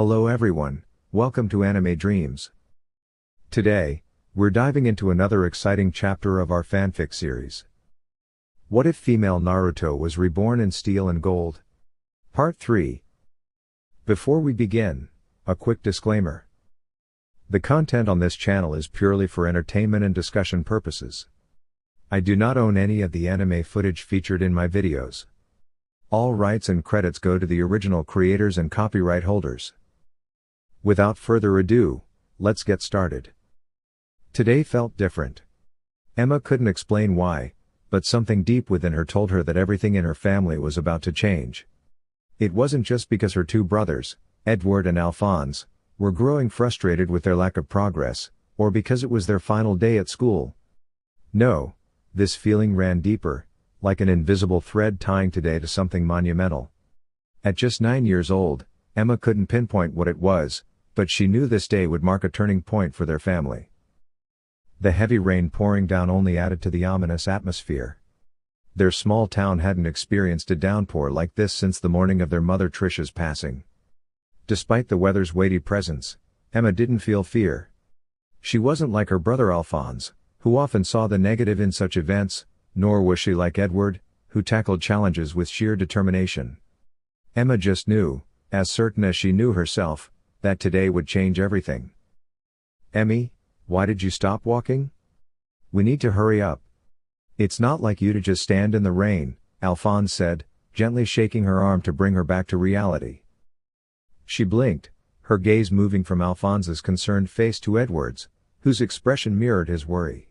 Hello everyone, welcome to Anime Dreams. Today, we're diving into another exciting chapter of our fanfic series. What if female Naruto was reborn in steel and gold? Part 3. Before we begin, a quick disclaimer. The content on this channel is purely for entertainment and discussion purposes. I do not own any of the anime footage featured in my videos. All rights and credits go to the original creators and copyright holders. Without further ado, let's get started. Today felt different. Emma couldn't explain why, but something deep within her told her that everything in her family was about to change. It wasn't just because her two brothers, Edward and Alphonse, were growing frustrated with their lack of progress, or because it was their final day at school. No, this feeling ran deeper, like an invisible thread tying today to something monumental. At just 9 years old, Emma couldn't pinpoint what it was, but she knew this day would mark a turning point for their family. The heavy rain pouring down only added to the ominous atmosphere. Their small town hadn't experienced a downpour like this since the morning of their mother Trisha's passing. Despite the weather's weighty presence, Emma didn't feel fear. She wasn't like her brother Alphonse, who often saw the negative in such events, nor was she like Edward, who tackled challenges with sheer determination. Emma just knew, as certain as she knew herself, that today would change everything. "Emmy, why did you stop walking? We need to hurry up. It's not like you to just stand in the rain," Alphonse said, gently shaking her arm to bring her back to reality. She blinked, her gaze moving from Alphonse's concerned face to Edward's, whose expression mirrored his worry.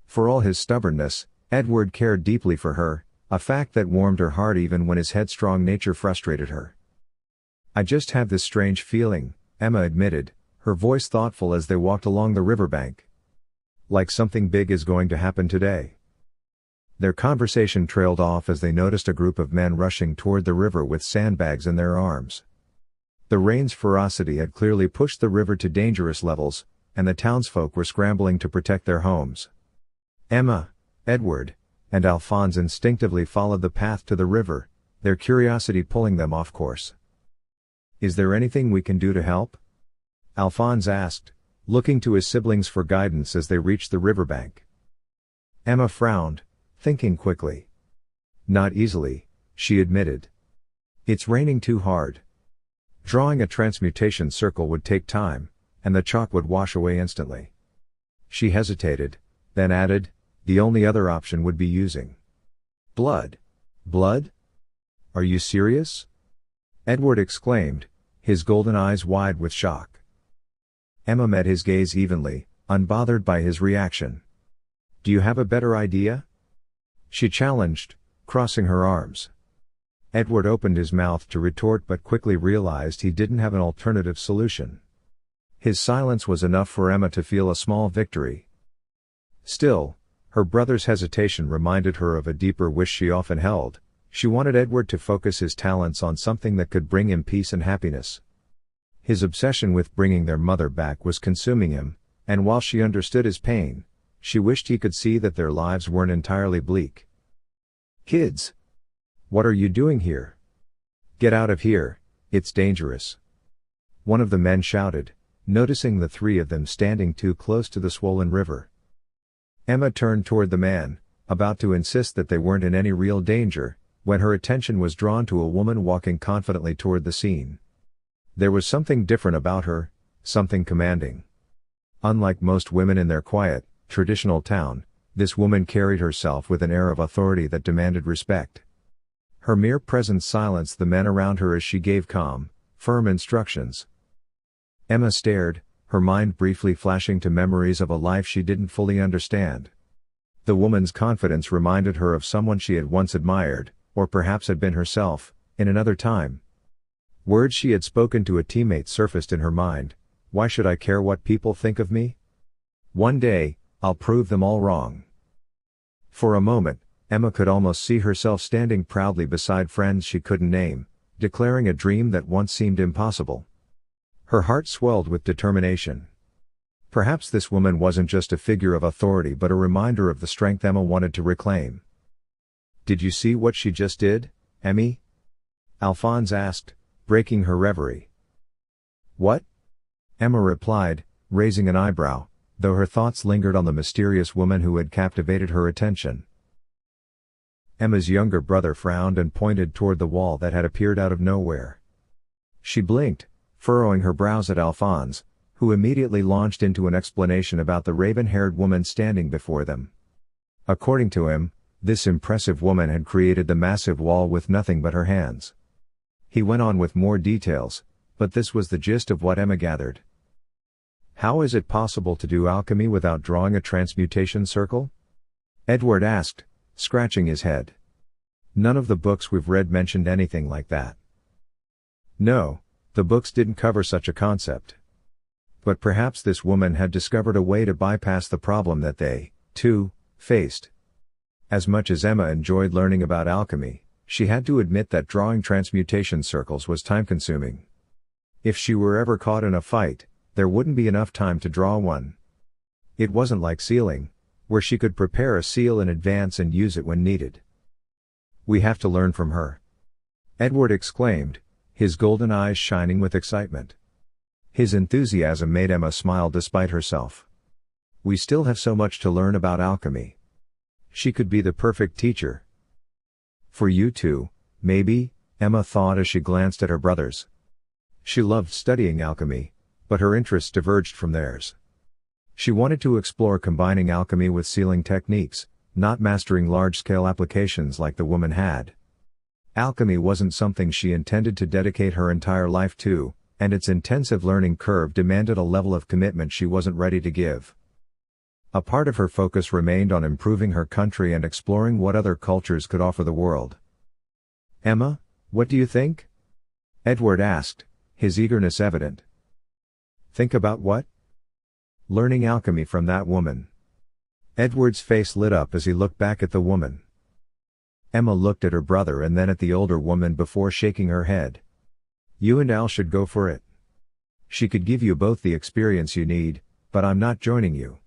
For all his stubbornness, Edward cared deeply for her, a fact that warmed her heart even when his headstrong nature frustrated her. "I just have this strange feeling," Emma admitted, her voice thoughtful as they walked along the riverbank. "Like something big is going to happen today." Their conversation trailed off as they noticed a group of men rushing toward the river with sandbags in their arms. The rain's ferocity had clearly pushed the river to dangerous levels, and the townsfolk were scrambling to protect their homes. Emma, Edward, and Alphonse instinctively followed the path to the river, their curiosity pulling them off course. "Is there anything we can do to help?" Alphonse asked, looking to his siblings for guidance as they reached the riverbank. Emma frowned, thinking quickly. "Not easily," she admitted. "It's raining too hard. Drawing a transmutation circle would take time, and the chalk would wash away instantly." She hesitated, then added, "The only other option would be using blood." "Blood? Are you serious?" Edward exclaimed, his golden eyes wide with shock. Emma met his gaze evenly, unbothered by his reaction. "Do you have a better idea?" she challenged, crossing her arms. Edward opened his mouth to retort but quickly realized he didn't have an alternative solution. His silence was enough for Emma to feel a small victory. Still, her brother's hesitation reminded her of a deeper wish she often held. She wanted Edward to focus his talents on something that could bring him peace and happiness. His obsession with bringing their mother back was consuming him, and while she understood his pain, she wished he could see that their lives weren't entirely bleak. "Kids! What are you doing here? Get out of here, it's dangerous," one of the men shouted, noticing the three of them standing too close to the swollen river. Emma turned toward the man, about to insist that they weren't in any real danger, when her attention was drawn to a woman walking confidently toward the scene. There was something different about her, something commanding. Unlike most women in their quiet, traditional town, this woman carried herself with an air of authority that demanded respect. Her mere presence silenced the men around her as she gave calm, firm instructions. Emma stared, her mind briefly flashing to memories of a life she didn't fully understand. The woman's confidence reminded her of someone she had once admired, or perhaps had been herself, in another time. Words she had spoken to a teammate surfaced in her mind. "Why should I care what people think of me? One day, I'll prove them all wrong." For a moment, Emma could almost see herself standing proudly beside friends she couldn't name, declaring a dream that once seemed impossible. Her heart swelled with determination. Perhaps this woman wasn't just a figure of authority but a reminder of the strength Emma wanted to reclaim. "Did you see what she just did, Emmy?" Alphonse asked, breaking her reverie. What? Emma replied, raising an eyebrow, though her thoughts lingered on the mysterious woman who had captivated her attention. Emma's younger brother frowned and pointed toward the wall that had appeared out of nowhere. She blinked, furrowing her brows at Alphonse, who immediately launched into an explanation about the raven-haired woman standing before them. According to him, this impressive woman had created the massive wall with nothing but her hands. He went on with more details, but this was the gist of what Emma gathered. How is it possible to do alchemy without drawing a transmutation circle? Edward asked, scratching his head. None of the books we've read mentioned anything like that. No, the books didn't cover such a concept. But perhaps this woman had discovered a way to bypass the problem that they, too, faced. As much as Emma enjoyed learning about alchemy, she had to admit that drawing transmutation circles was time-consuming. If she were ever caught in a fight, there wouldn't be enough time to draw one. It wasn't like sealing, where she could prepare a seal in advance and use it when needed. We have to learn from her. Edward exclaimed, his golden eyes shining with excitement. His enthusiasm made Emma smile despite herself. We still have so much to learn about alchemy. She could be the perfect teacher. For you too, maybe, Emma thought as she glanced at her brothers. She loved studying alchemy, but her interests diverged from theirs. She wanted to explore combining alchemy with sealing techniques, not mastering large-scale applications like the woman had. Alchemy wasn't something she intended to dedicate her entire life to, and its intensive learning curve demanded a level of commitment she wasn't ready to give. A part of her focus remained on improving her country and exploring what other cultures could offer the world. Emma, what do you think? Edward asked, his eagerness evident. Think about what? Learning alchemy from that woman. Edward's face lit up as he looked back at the woman. Emma looked at her brother and then at the older woman before shaking her head. You and Al should go for it. She could give you both the experience you need, but I'm not joining you.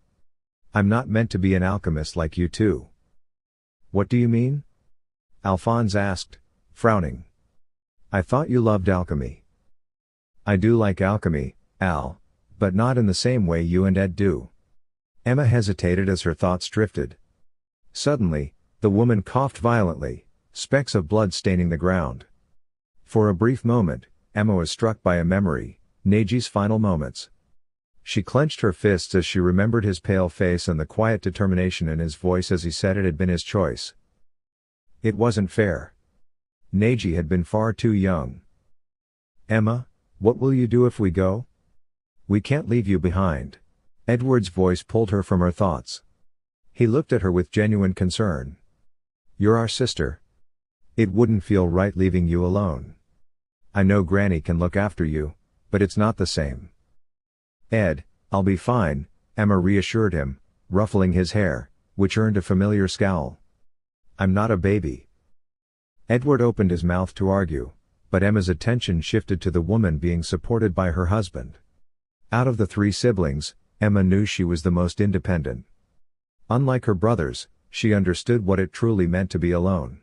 I'm not meant to be an alchemist like you two. What do you mean? Alphonse asked, frowning. I thought you loved alchemy. I do like alchemy, Al, but not in the same way you and Ed do. Emma hesitated as her thoughts drifted. Suddenly, the woman coughed violently, specks of blood staining the ground. For a brief moment, Emma was struck by a memory, Neji's final moments. She clenched her fists as she remembered his pale face and the quiet determination in his voice as he said it had been his choice. It wasn't fair. Neji had been far too young. Emma, what will you do if we go? We can't leave you behind. Edward's voice pulled her from her thoughts. He looked at her with genuine concern. You're our sister. It wouldn't feel right leaving you alone. I know Granny can look after you, but it's not the same. Ed, I'll be fine, Emma reassured him, ruffling his hair, which earned a familiar scowl. I'm not a baby. Edward opened his mouth to argue, but Emma's attention shifted to the woman being supported by her husband. Out of the three siblings, Emma knew she was the most independent. Unlike her brothers, she understood what it truly meant to be alone.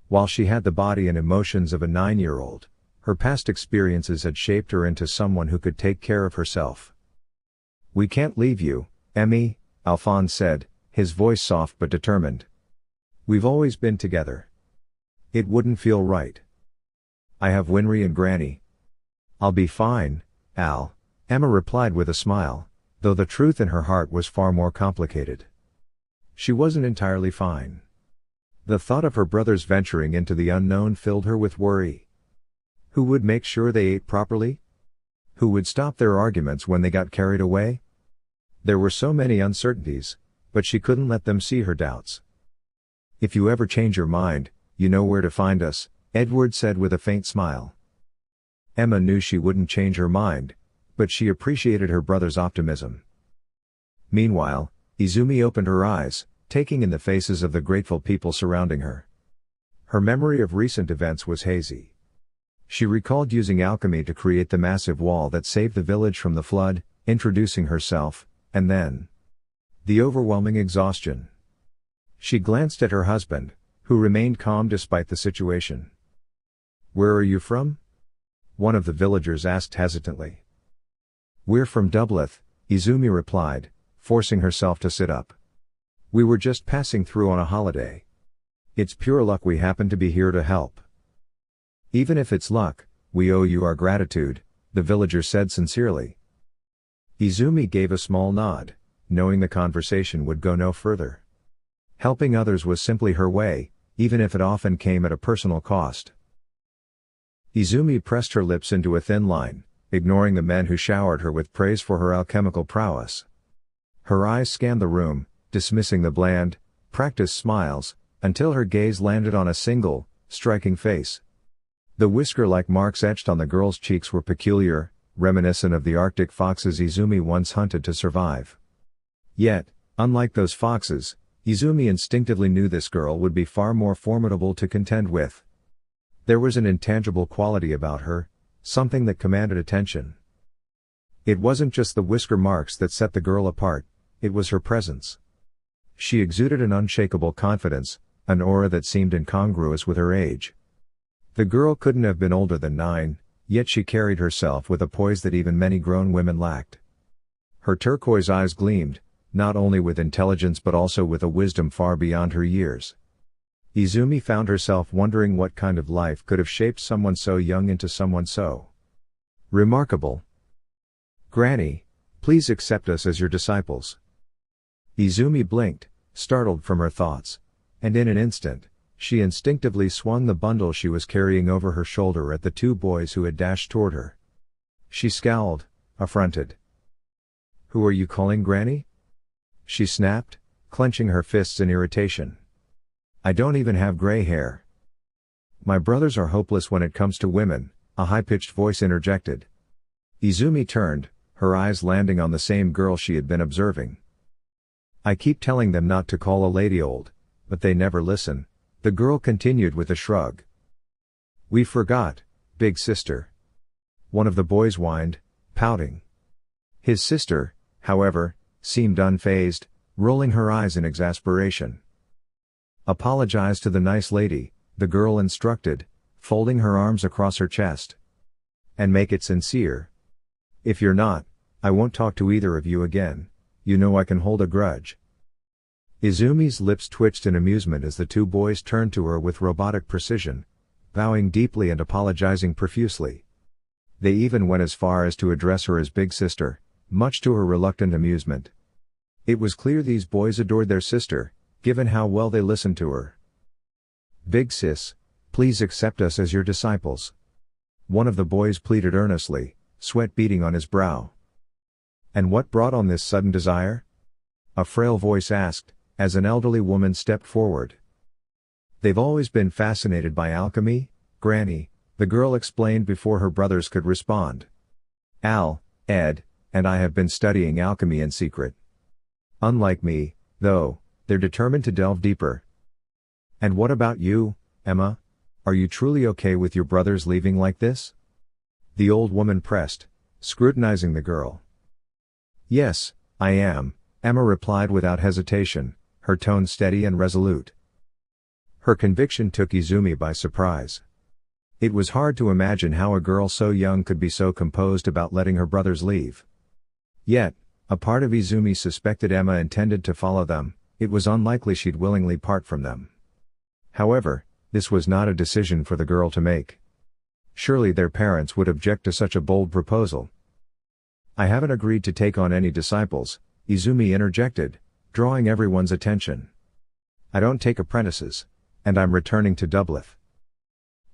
While she had the body and emotions of a 9-year-old, her past experiences had shaped her into someone who could take care of herself. We can't leave you, Emmy, Alphonse said, his voice soft but determined. We've always been together. It wouldn't feel right. I have Winry and Granny. I'll be fine, Al, Emma replied with a smile, though the truth in her heart was far more complicated. She wasn't entirely fine. The thought of her brothers venturing into the unknown filled her with worry. Who would make sure they ate properly? Who would stop their arguments when they got carried away? There were so many uncertainties, but she couldn't let them see her doubts. If you ever change your mind, you know where to find us, Edward said with a faint smile. Emma knew she wouldn't change her mind, but she appreciated her brother's optimism. Meanwhile, Izumi opened her eyes, taking in the faces of the grateful people surrounding her. Her memory of recent events was hazy. She recalled using alchemy to create the massive wall that saved the village from the flood, introducing herself, and then the overwhelming exhaustion. She glanced at her husband, who remained calm despite the situation. Where are you from? One of the villagers asked hesitantly. "We're from Dublith," Izumi replied, forcing herself to sit up. "We were just passing through on a holiday. It's pure luck we happen to be here to help." "Even if it's luck, we owe you our gratitude," the villager said sincerely. Izumi gave a small nod, knowing the conversation would go no further. Helping others was simply her way, even if it often came at a personal cost. Izumi pressed her lips into a thin line, ignoring the men who showered her with praise for her alchemical prowess. Her eyes scanned the room, dismissing the bland, practiced smiles, until her gaze landed on a single, striking face. The whisker-like marks etched on the girl's cheeks were peculiar, reminiscent of the Arctic foxes Izumi once hunted to survive. Yet, unlike those foxes, Izumi instinctively knew this girl would be far more formidable to contend with. There was an intangible quality about her, something that commanded attention. It wasn't just the whisker marks that set the girl apart, it was her presence. She exuded an unshakable confidence, an aura that seemed incongruous with her age. The girl couldn't have been older than 9, yet she carried herself with a poise that even many grown women lacked. Her turquoise eyes gleamed, not only with intelligence but also with a wisdom far beyond her years. Izumi found herself wondering what kind of life could have shaped someone so young into someone so remarkable. "Granny, please accept us as your disciples." Izumi blinked, startled from her thoughts, and in an instant, she instinctively swung the bundle she was carrying over her shoulder at the two boys who had dashed toward her. She scowled, affronted. "Who are you calling Granny?" she snapped, clenching her fists in irritation. "I don't even have gray hair." "My brothers are hopeless when it comes to women," a high-pitched voice interjected. Izumi turned, her eyes landing on the same girl she had been observing. "I keep telling them not to call a lady old, but they never listen," the girl continued with a shrug. "We forgot, big sister," one of the boys whined, pouting. His sister, however, seemed unfazed, rolling her eyes in exasperation. "Apologize to the nice lady," the girl instructed, folding her arms across her chest. "And make it sincere. If you're not, I won't talk to either of you again, you know I can hold a grudge." Izumi's lips twitched in amusement as the two boys turned to her with robotic precision, bowing deeply and apologizing profusely. They even went as far as to address her as big sister, much to her reluctant amusement. It was clear these boys adored their sister, given how well they listened to her. "Big sis, please accept us as your disciples," one of the boys pleaded earnestly, sweat beading on his brow. "And what brought on this sudden desire?" a frail voice asked, as an elderly woman stepped forward. "They've always been fascinated by alchemy, Granny," the girl explained before her brothers could respond. "Al, Ed, and I have been studying alchemy in secret. Unlike me, though, they're determined to delve deeper." "And what about you, Emma? Are you truly okay with your brothers leaving like this?" the old woman pressed, scrutinizing the girl. "Yes, I am," Emma replied without hesitation, her tone steady and resolute. Her conviction took Izumi by surprise. It was hard to imagine how a girl so young could be so composed about letting her brothers leave. Yet, a part of Izumi suspected Emma intended to follow them, it was unlikely she'd willingly part from them. However, this was not a decision for the girl to make. Surely their parents would object to such a bold proposal. "I haven't agreed to take on any disciples," Izumi interjected, drawing everyone's attention. "I don't take apprentices, and I'm returning to Dublith."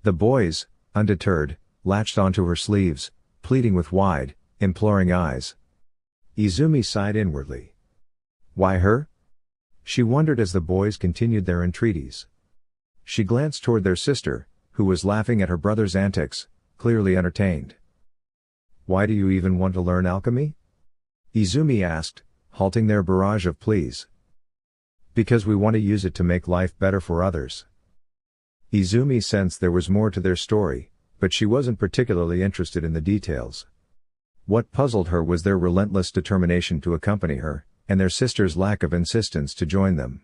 The boys, undeterred, latched onto her sleeves, pleading with wide, imploring eyes. Izumi sighed inwardly. Why her? She wondered as the boys continued their entreaties. She glanced toward their sister, who was laughing at her brother's antics, clearly entertained. "Why do you even want to learn alchemy?" Izumi asked, halting their barrage of pleas. "Because we want to use it to make life better for others." Izumi sensed there was more to their story, but she wasn't particularly interested in the details. What puzzled her was their relentless determination to accompany her, and their sister's lack of insistence to join them.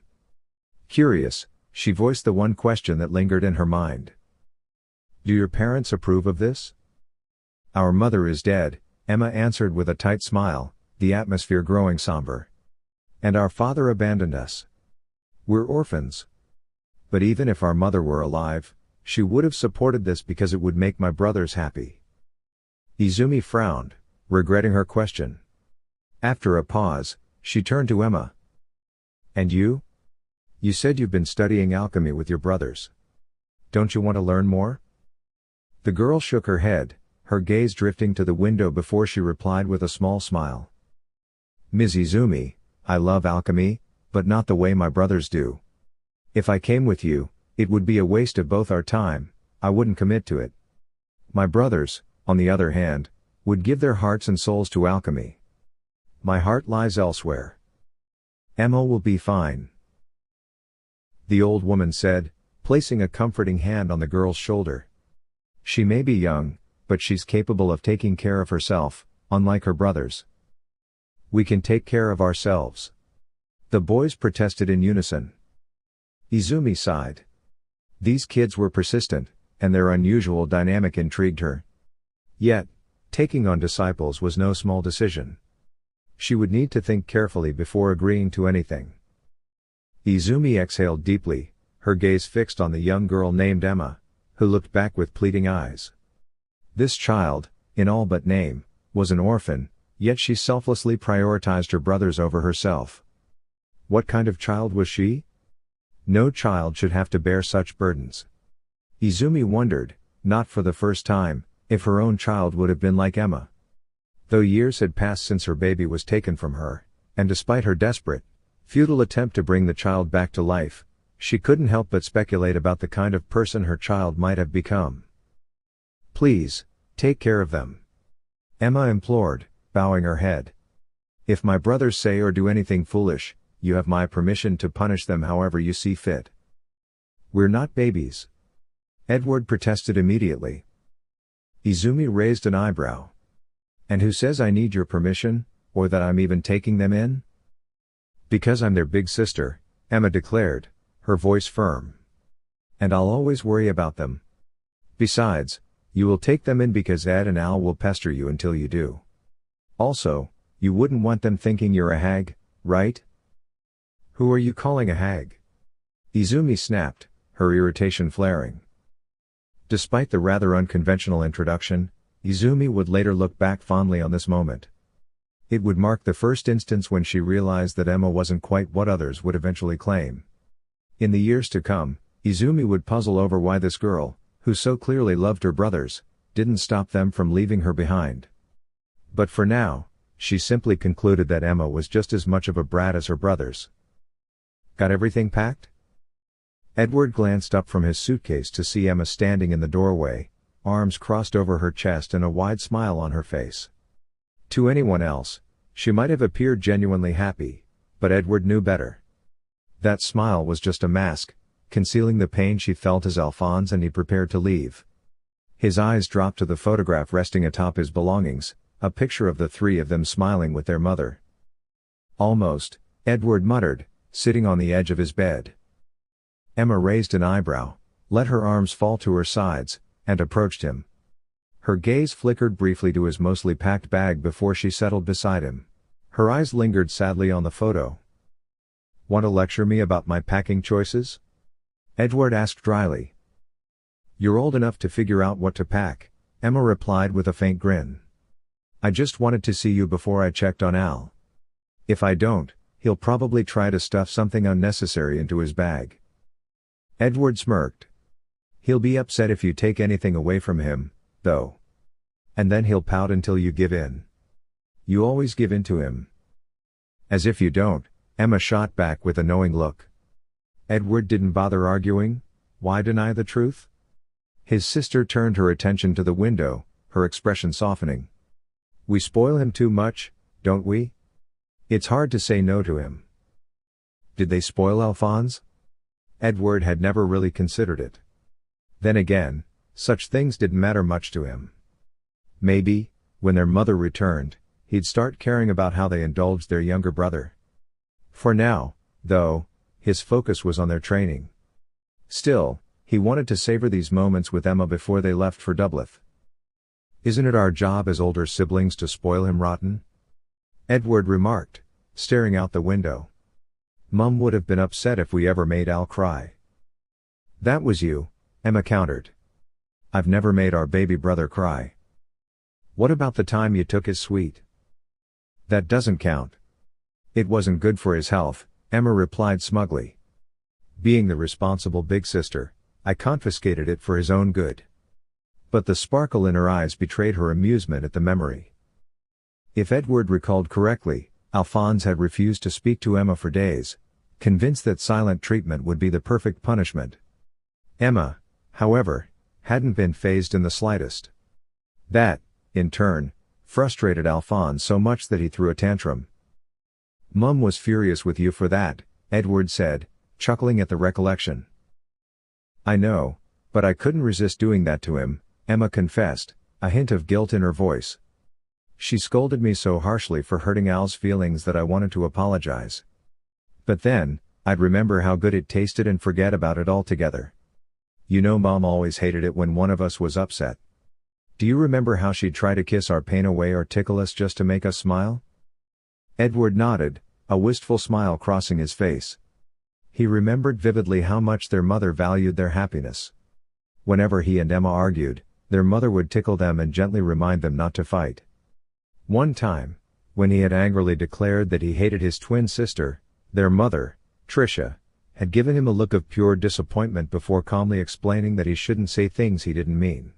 Curious, she voiced the one question that lingered in her mind. "Do your parents approve of this?" "Our mother is dead," Emma answered with a tight smile, the atmosphere growing somber. And our father abandoned us. We're orphans. But even if our mother were alive, she would have supported this because it would make my brothers happy. Izumi frowned, regretting her question. After a pause, she turned to Emma. And you? You said you've been studying alchemy with your brothers. Don't you want to learn more? The girl shook her head, her gaze drifting to the window before she replied with a small smile. Ms. Izumi, I love alchemy, but not the way my brothers do. If I came with you, it would be a waste of both our time, I wouldn't commit to it. My brothers, on the other hand, would give their hearts and souls to alchemy. My heart lies elsewhere. Emma will be fine, the old woman said, placing a comforting hand on the girl's shoulder. She may be young, but she's capable of taking care of herself, unlike her brothers. We can take care of ourselves. The boys protested in unison. Izumi sighed. These kids were persistent, and their unusual dynamic intrigued her. Yet, taking on disciples was no small decision. She would need to think carefully before agreeing to anything. Izumi exhaled deeply, her gaze fixed on the young girl named Emma, who looked back with pleading eyes. This child, in all but name, was an orphan, yet she selflessly prioritized her brothers over herself. What kind of child was she? No child should have to bear such burdens. Izumi wondered, not for the first time, if her own child would have been like Emma. Though years had passed since her baby was taken from her, and despite her desperate, futile attempt to bring the child back to life, she couldn't help but speculate about the kind of person her child might have become. Please, take care of them. Emma implored, bowing her head. If my brothers say or do anything foolish, you have my permission to punish them however you see fit. We're not babies. Edward protested immediately. Izumi raised an eyebrow. And who says I need your permission, or that I'm even taking them in? Because I'm their big sister, Emma declared, her voice firm. And I'll always worry about them. Besides, you will take them in because Ed and Al will pester you until you do. Also, you wouldn't want them thinking you're a hag, right? Who are you calling a hag? Izumi snapped, her irritation flaring. Despite the rather unconventional introduction, Izumi would later look back fondly on this moment. It would mark the first instance when she realized that Emma wasn't quite what others would eventually claim. In the years to come, Izumi would puzzle over why this girl, who so clearly loved her brothers, didn't stop them from leaving her behind. But for now, she simply concluded that Emma was just as much of a brat as her brothers. Got everything packed? Edward glanced up from his suitcase to see Emma standing in the doorway, arms crossed over her chest and a wide smile on her face. To anyone else, she might have appeared genuinely happy, but Edward knew better. That smile was just a mask, concealing the pain she felt as Alphonse and he prepared to leave. His eyes dropped to the photograph resting atop his belongings, a picture of the three of them smiling with their mother. Almost, Edward muttered, sitting on the edge of his bed. Emma raised an eyebrow, let her arms fall to her sides, and approached him. Her gaze flickered briefly to his mostly packed bag before she settled beside him. Her eyes lingered sadly on the photo. Want to lecture me about my packing choices? Edward asked dryly. You're old enough to figure out what to pack, Emma replied with a faint grin. I just wanted to see you before I checked on Al. If I don't, he'll probably try to stuff something unnecessary into his bag. Edward smirked. He'll be upset if you take anything away from him, though. And then he'll pout until you give in. You always give in to him. As if you don't, Emma shot back with a knowing look. Edward didn't bother arguing. Why deny the truth? His sister turned her attention to the window, her expression softening. We spoil him too much, don't we? It's hard to say no to him. Did they spoil Alphonse? Edward had never really considered it. Then again, such things didn't matter much to him. Maybe, when their mother returned, he'd start caring about how they indulged their younger brother. For now, though, his focus was on their training. Still, he wanted to savor these moments with Emma before they left for Dublin. Isn't it our job as older siblings to spoil him rotten? Edward remarked, staring out the window. Mum would have been upset if we ever made Al cry. That was you, Emma countered. I've never made our baby brother cry. What about the time you took his sweet? That doesn't count. It wasn't good for his health, Emma replied smugly. Being the responsible big sister, I confiscated it for his own good. But the sparkle in her eyes betrayed her amusement at the memory. If Edward recalled correctly, Alphonse had refused to speak to Emma for days, convinced that silent treatment would be the perfect punishment. Emma, however, hadn't been fazed in the slightest. That, in turn, frustrated Alphonse so much that he threw a tantrum. Mum was furious with you for that, Edward said, chuckling at the recollection. I know, but I couldn't resist doing that to him, Emma confessed, a hint of guilt in her voice. She scolded me so harshly for hurting Al's feelings that I wanted to apologize. But then, I'd remember how good it tasted and forget about it altogether. You know Mom always hated it when one of us was upset. Do you remember how she'd try to kiss our pain away or tickle us just to make us smile? Edward nodded, a wistful smile crossing his face. He remembered vividly how much their mother valued their happiness. Whenever he and Emma argued, their mother would tickle them and gently remind them not to fight. One time, when he had angrily declared that he hated his twin sister, their mother, Tricia, had given him a look of pure disappointment before calmly explaining that he shouldn't say things he didn't mean.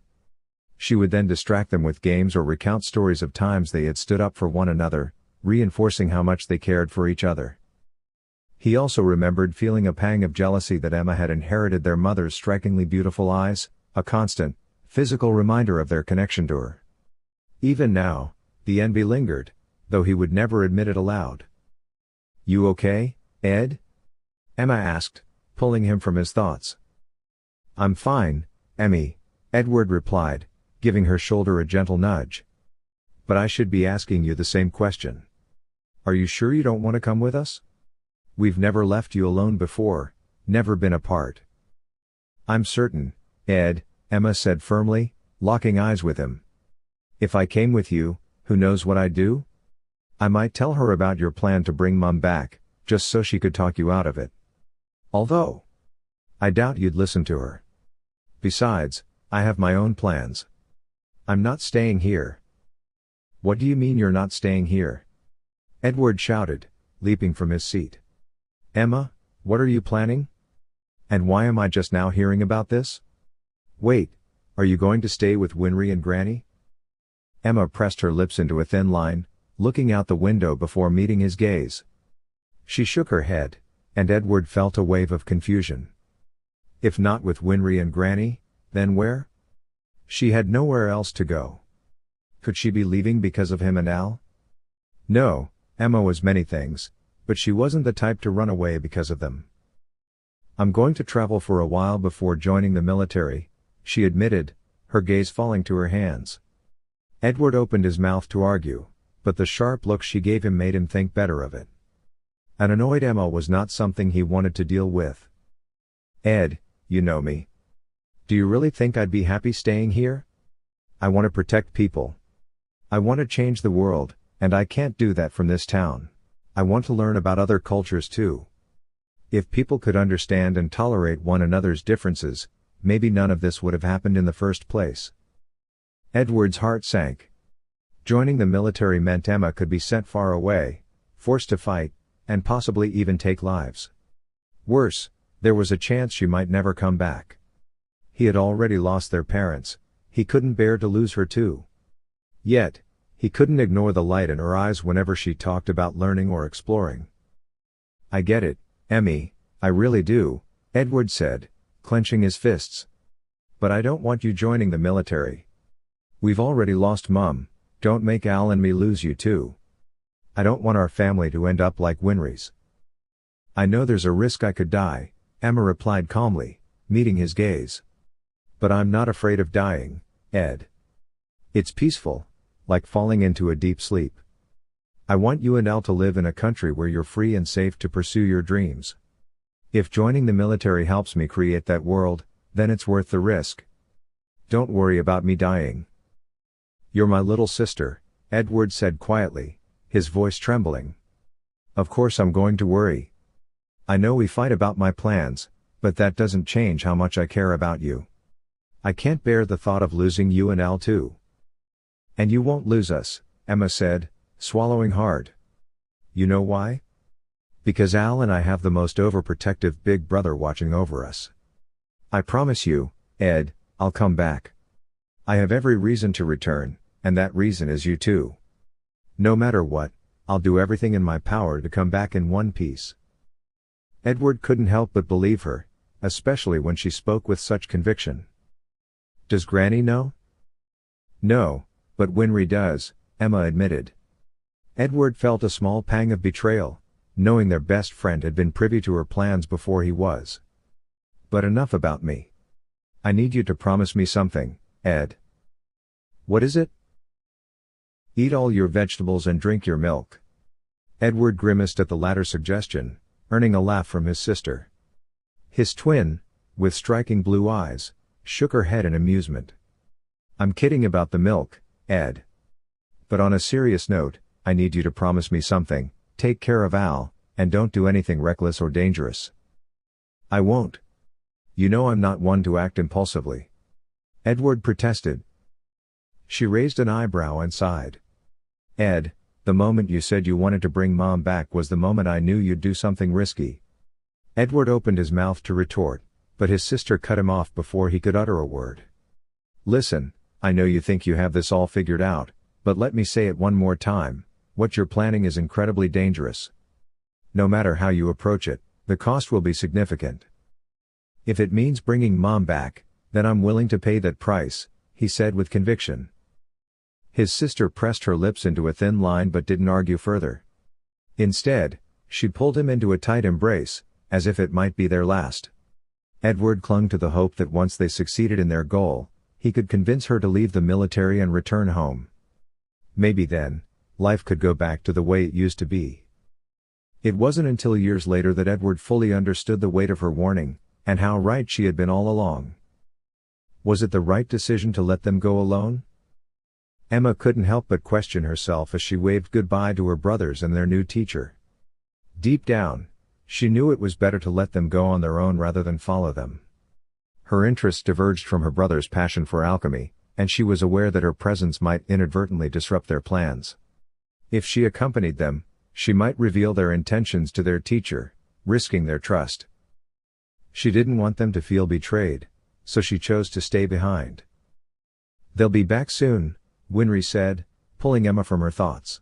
She would then distract them with games or recount stories of times they had stood up for one another, reinforcing how much they cared for each other. He also remembered feeling a pang of jealousy that Emma had inherited their mother's strikingly beautiful eyes, a constant, physical reminder of their connection to her. Even now, the envy lingered, though he would never admit it aloud. You okay, Ed? Emma asked, pulling him from his thoughts. I'm fine, Emmy, Edward replied, giving her shoulder a gentle nudge. But I should be asking you the same question. Are you sure you don't want to come with us? We've never left you alone before, never been apart. I'm certain, Ed, Emma said firmly, locking eyes with him. If I came with you, who knows what I'd do? I might tell her about your plan to bring Mum back, just so she could talk you out of it. Although, I doubt you'd listen to her. Besides, I have my own plans. I'm not staying here. What do you mean you're not staying here? Edward shouted, leaping from his seat. Emma, what are you planning? And why am I just now hearing about this? Wait, are you going to stay with Winry and Granny? Emma pressed her lips into a thin line, looking out the window before meeting his gaze. She shook her head, and Edward felt a wave of confusion. If not with Winry and Granny, then where? She had nowhere else to go. Could she be leaving because of him and Al? No, Emma was many things, but she wasn't the type to run away because of them. I'm going to travel for a while before joining the military, she admitted, her gaze falling to her hands. Edward opened his mouth to argue, but the sharp look she gave him made him think better of it. An annoyed Emma was not something he wanted to deal with. Ed, you know me. Do you really think I'd be happy staying here? I want to protect people. I want to change the world, and I can't do that from this town. I want to learn about other cultures too. If people could understand and tolerate one another's differences, maybe none of this would have happened in the first place. Edward's heart sank. Joining the military meant Emma could be sent far away, forced to fight, and possibly even take lives. Worse, there was a chance she might never come back. He had already lost their parents, he couldn't bear to lose her too. Yet, he couldn't ignore the light in her eyes whenever she talked about learning or exploring. I get it, Emmy, I really do, Edward said, clenching his fists. But I don't want you joining the military. We've already lost Mum, don't make Al and me lose you too. I don't want our family to end up like Winry's. I know there's a risk I could die, Emma replied calmly, meeting his gaze. But I'm not afraid of dying, Ed. It's peaceful, like falling into a deep sleep. I want you and Al to live in a country where you're free and safe to pursue your dreams. If joining the military helps me create that world, then it's worth the risk. Don't worry about me dying. You're my little sister, Edward said quietly, his voice trembling. Of course I'm going to worry. I know we fight about my plans, but that doesn't change how much I care about you. I can't bear the thought of losing you and Al too. And you won't lose us, Emma said, swallowing hard. You know why? Because Al and I have the most overprotective big brother watching over us. I promise you, Ed, I'll come back. I have every reason to return, and that reason is you too. No matter what, I'll do everything in my power to come back in one piece. Edward couldn't help but believe her, especially when she spoke with such conviction. Does Granny know? No, but Winry does, Emma admitted. Edward felt a small pang of betrayal, knowing their best friend had been privy to her plans before he was. But enough about me. I need you to promise me something, Ed. What is it? Eat all your vegetables and drink your milk. Edward grimaced at the latter suggestion, earning a laugh from his sister. His twin, with striking blue eyes, shook her head in amusement. I'm kidding about the milk, Ed. But on a serious note, I need you to promise me something. Take care of Al, and don't do anything reckless or dangerous. I won't. You know I'm not one to act impulsively. Edward protested. She raised an eyebrow and sighed. Ed, the moment you said you wanted to bring Mom back was the moment I knew you'd do something risky. Edward opened his mouth to retort, but his sister cut him off before he could utter a word. Listen, I know you think you have this all figured out, but let me say it one more time, what you're planning is incredibly dangerous. No matter how you approach it, the cost will be significant. If it means bringing Mom back, then I'm willing to pay that price, he said with conviction. His sister pressed her lips into a thin line but didn't argue further. Instead, she pulled him into a tight embrace, as if it might be their last. Edward clung to the hope that once they succeeded in their goal, he could convince her to leave the military and return home. Maybe then, life could go back to the way it used to be. It wasn't until years later that Edward fully understood the weight of her warning, and how right she had been all along. Was it the right decision to let them go alone? Emma couldn't help but question herself as she waved goodbye to her brothers and their new teacher. Deep down, she knew it was better to let them go on their own rather than follow them. Her interests diverged from her brother's passion for alchemy, and she was aware that her presence might inadvertently disrupt their plans. If she accompanied them, she might reveal their intentions to their teacher, risking their trust. She didn't want them to feel betrayed, so she chose to stay behind. They'll be back soon, Winry said, pulling Emma from her thoughts.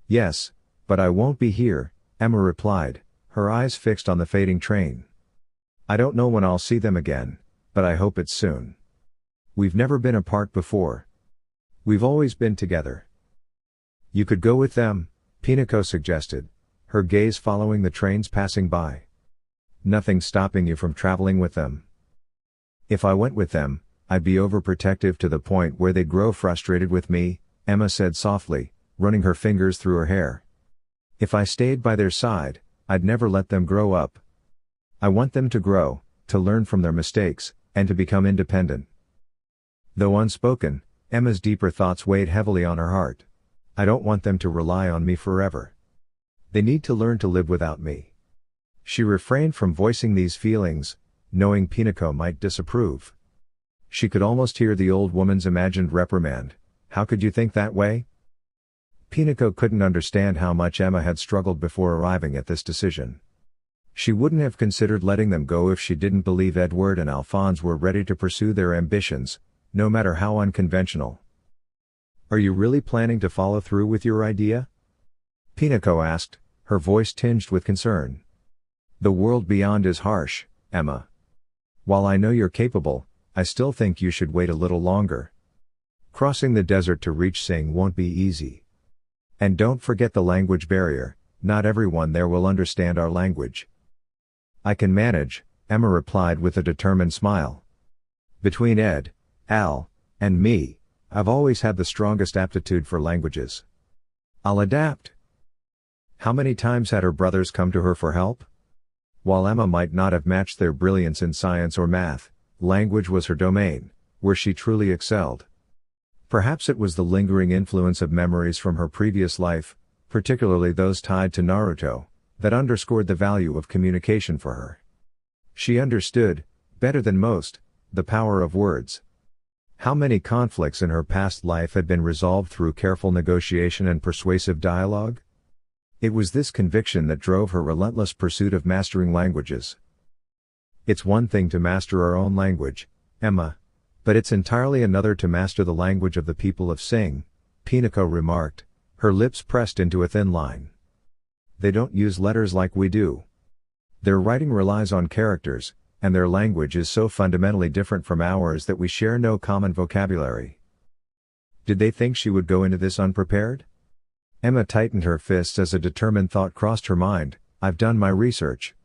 Yes, but I won't be here, Emma replied, her eyes fixed on the fading train. I don't know when I'll see them again, but I hope it's soon. We've never been apart before. We've always been together. You could go with them, Pinako suggested, her gaze following the trains passing by. Nothing's stopping you from traveling with them. If I went with them, I'd be overprotective to the point where they'd grow frustrated with me, Emma said softly, running her fingers through her hair. If I stayed by their side, I'd never let them grow up. I want them to grow, to learn from their mistakes, and to become independent. Though unspoken, Emma's deeper thoughts weighed heavily on her heart. I don't want them to rely on me forever. They need to learn to live without me. She refrained from voicing these feelings, knowing Pinako might disapprove. She could almost hear the old woman's imagined reprimand. How could you think that way? Pinako couldn't understand how much Emma had struggled before arriving at this decision. She wouldn't have considered letting them go if she didn't believe Edward and Alphonse were ready to pursue their ambitions, no matter how unconventional. Are you really planning to follow through with your idea? Pinako asked, her voice tinged with concern. The world beyond is harsh, Emma. While I know you're capable, I still think you should wait a little longer. Crossing the desert to reach Sing won't be easy. And don't forget the language barrier, not everyone there will understand our language. I can manage, Emma replied with a determined smile. Between Ed, Al, and me, I've always had the strongest aptitude for languages. I'll adapt. How many times had her brothers come to her for help? While Emma might not have matched their brilliance in science or math, language was her domain, where she truly excelled. Perhaps it was the lingering influence of memories from her previous life, particularly those tied to Naruto, that underscored the value of communication for her. She understood, better than most, the power of words. How many conflicts in her past life had been resolved through careful negotiation and persuasive dialogue? It was this conviction that drove her relentless pursuit of mastering languages. It's one thing to master our own language, Emma, but it's entirely another to master the language of the people of Sing, Pinako remarked, her lips pressed into a thin line. They don't use letters like we do. Their writing relies on characters, and their language is so fundamentally different from ours that we share no common vocabulary. Did they think she would go into this unprepared? Emma tightened her fists as a determined thought crossed her mind. I've done my research.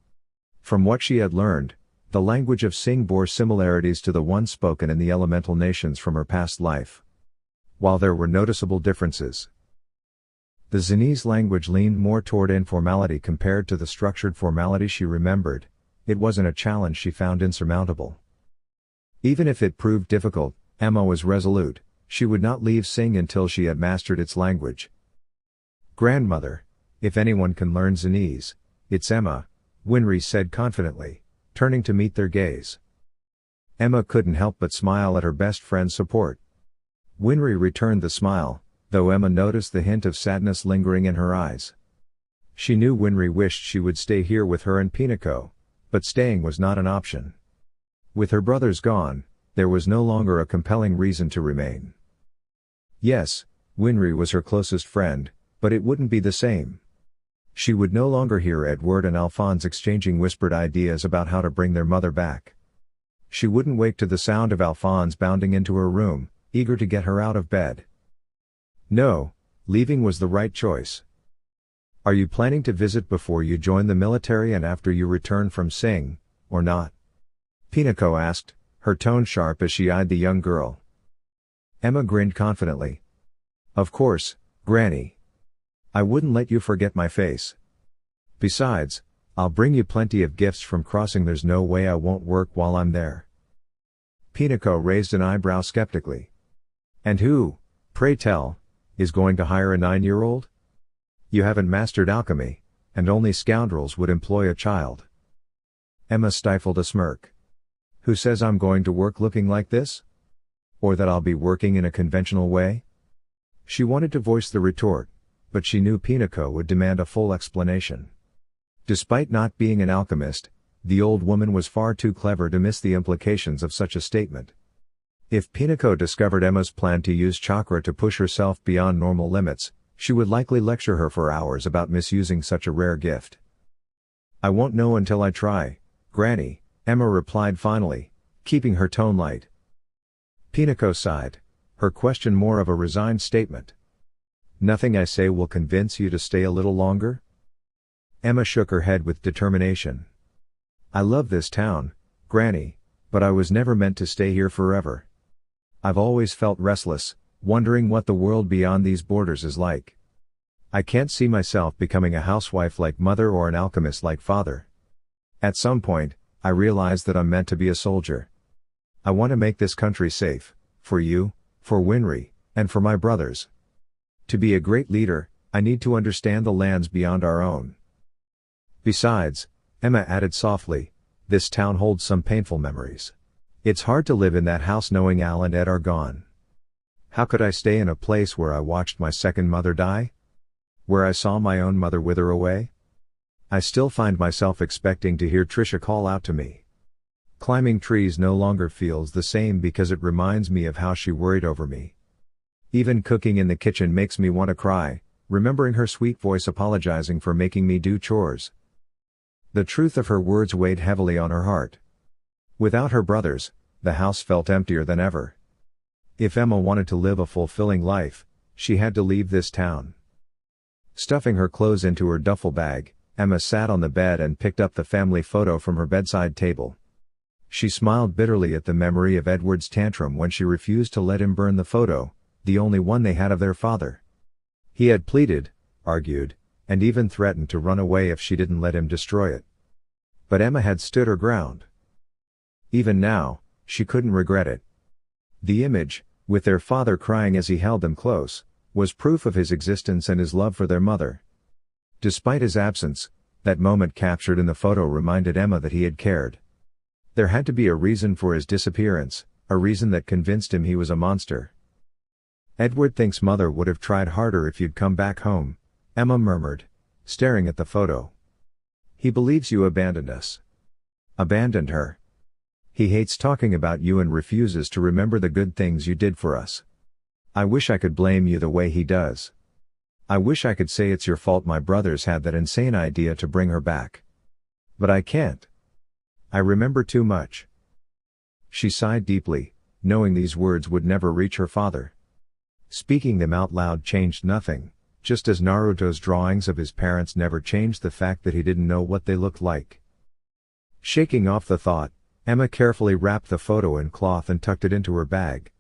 From what she had learned, the language of Sing bore similarities to the one spoken in the elemental nations from her past life, while there were noticeable differences. The Zinese language leaned more toward informality compared to the structured formality she remembered. It wasn't a challenge she found insurmountable. Even if it proved difficult, Emma was resolute. She would not leave Sing until she had mastered its language. Grandmother, if anyone can learn Zinese, it's Emma, Winry said confidently, turning to meet their gaze. Emma couldn't help but smile at her best friend's support. Winry returned the smile, though Emma noticed the hint of sadness lingering in her eyes. She knew Winry wished she would stay here with her and Pinako, but staying was not an option. With her brothers gone, there was no longer a compelling reason to remain. Yes, Winry was her closest friend, but it wouldn't be the same. She would no longer hear Edward and Alphonse exchanging whispered ideas about how to bring their mother back. She wouldn't wake to the sound of Alphonse bounding into her room, eager to get her out of bed. No, leaving was the right choice. Are you planning to visit before you join the military and after you return from Sing, or not? Pinako asked, her tone sharp as she eyed the young girl. Emma grinned confidently. Of course, Granny. I wouldn't let you forget my face. Besides, I'll bring you plenty of gifts from crossing. There's no way I won't work while I'm there. Pinako raised an eyebrow skeptically. And who, pray tell, is going to hire a 9-year-old? You haven't mastered alchemy, and only scoundrels would employ a child. Emma stifled a smirk. Who says I'm going to work looking like this? Or that I'll be working in a conventional way? She wanted to voice the retort, but she knew Pinako would demand a full explanation. Despite not being an alchemist, the old woman was far too clever to miss the implications of such a statement. If Pinako discovered Emma's plan to use chakra to push herself beyond normal limits, she would likely lecture her for hours about misusing such a rare gift. I won't know until I try, Granny, Emma replied finally, keeping her tone light. Pinako sighed, her question more of a resigned statement. Nothing I say will convince you to stay a little longer? Emma shook her head with determination. I love this town, Granny, but I was never meant to stay here forever. I've always felt restless, wondering what the world beyond these borders is like. I can't see myself becoming a housewife like mother or an alchemist like father. At some point, I realized that I'm meant to be a soldier. I want to make this country safe, for you, for Winry, and for my brothers. To be a great leader, I need to understand the lands beyond our own. Besides, Emma added softly, this town holds some painful memories. It's hard to live in that house knowing Al and Ed are gone. How could I stay in a place where I watched my second mother die? Where I saw my own mother wither away? I still find myself expecting to hear Trisha call out to me. Climbing trees no longer feels the same because it reminds me of how she worried over me. Even cooking in the kitchen makes me want to cry, remembering her sweet voice apologizing for making me do chores. The truth of her words weighed heavily on her heart. Without her brothers, the house felt emptier than ever. If Emma wanted to live a fulfilling life, she had to leave this town. Stuffing her clothes into her duffel bag, Emma sat on the bed and picked up the family photo from her bedside table. She smiled bitterly at the memory of Edward's tantrum when she refused to let him burn the photo, the only one they had of their father. He had pleaded, argued, and even threatened to run away if she didn't let him destroy it. But Emma had stood her ground. Even now, she couldn't regret it. The image, with their father crying as he held them close, was proof of his existence and his love for their mother. Despite his absence, that moment captured in the photo reminded Emma that he had cared. There had to be a reason for his disappearance, a reason that convinced him he was a monster. "Edward thinks Mother would have tried harder if you'd come back home," Emma murmured, staring at the photo. "He believes you abandoned us." "Abandoned her? He hates talking about you and refuses to remember the good things you did for us. I wish I could blame you the way he does. I wish I could say it's your fault my brothers had that insane idea to bring her back. But I can't. I remember too much." She sighed deeply, knowing these words would never reach her father. Speaking them out loud changed nothing, just as Naruto's drawings of his parents never changed the fact that he didn't know what they looked like. Shaking off the thought, Emma carefully wrapped the photo in cloth and tucked it into her bag.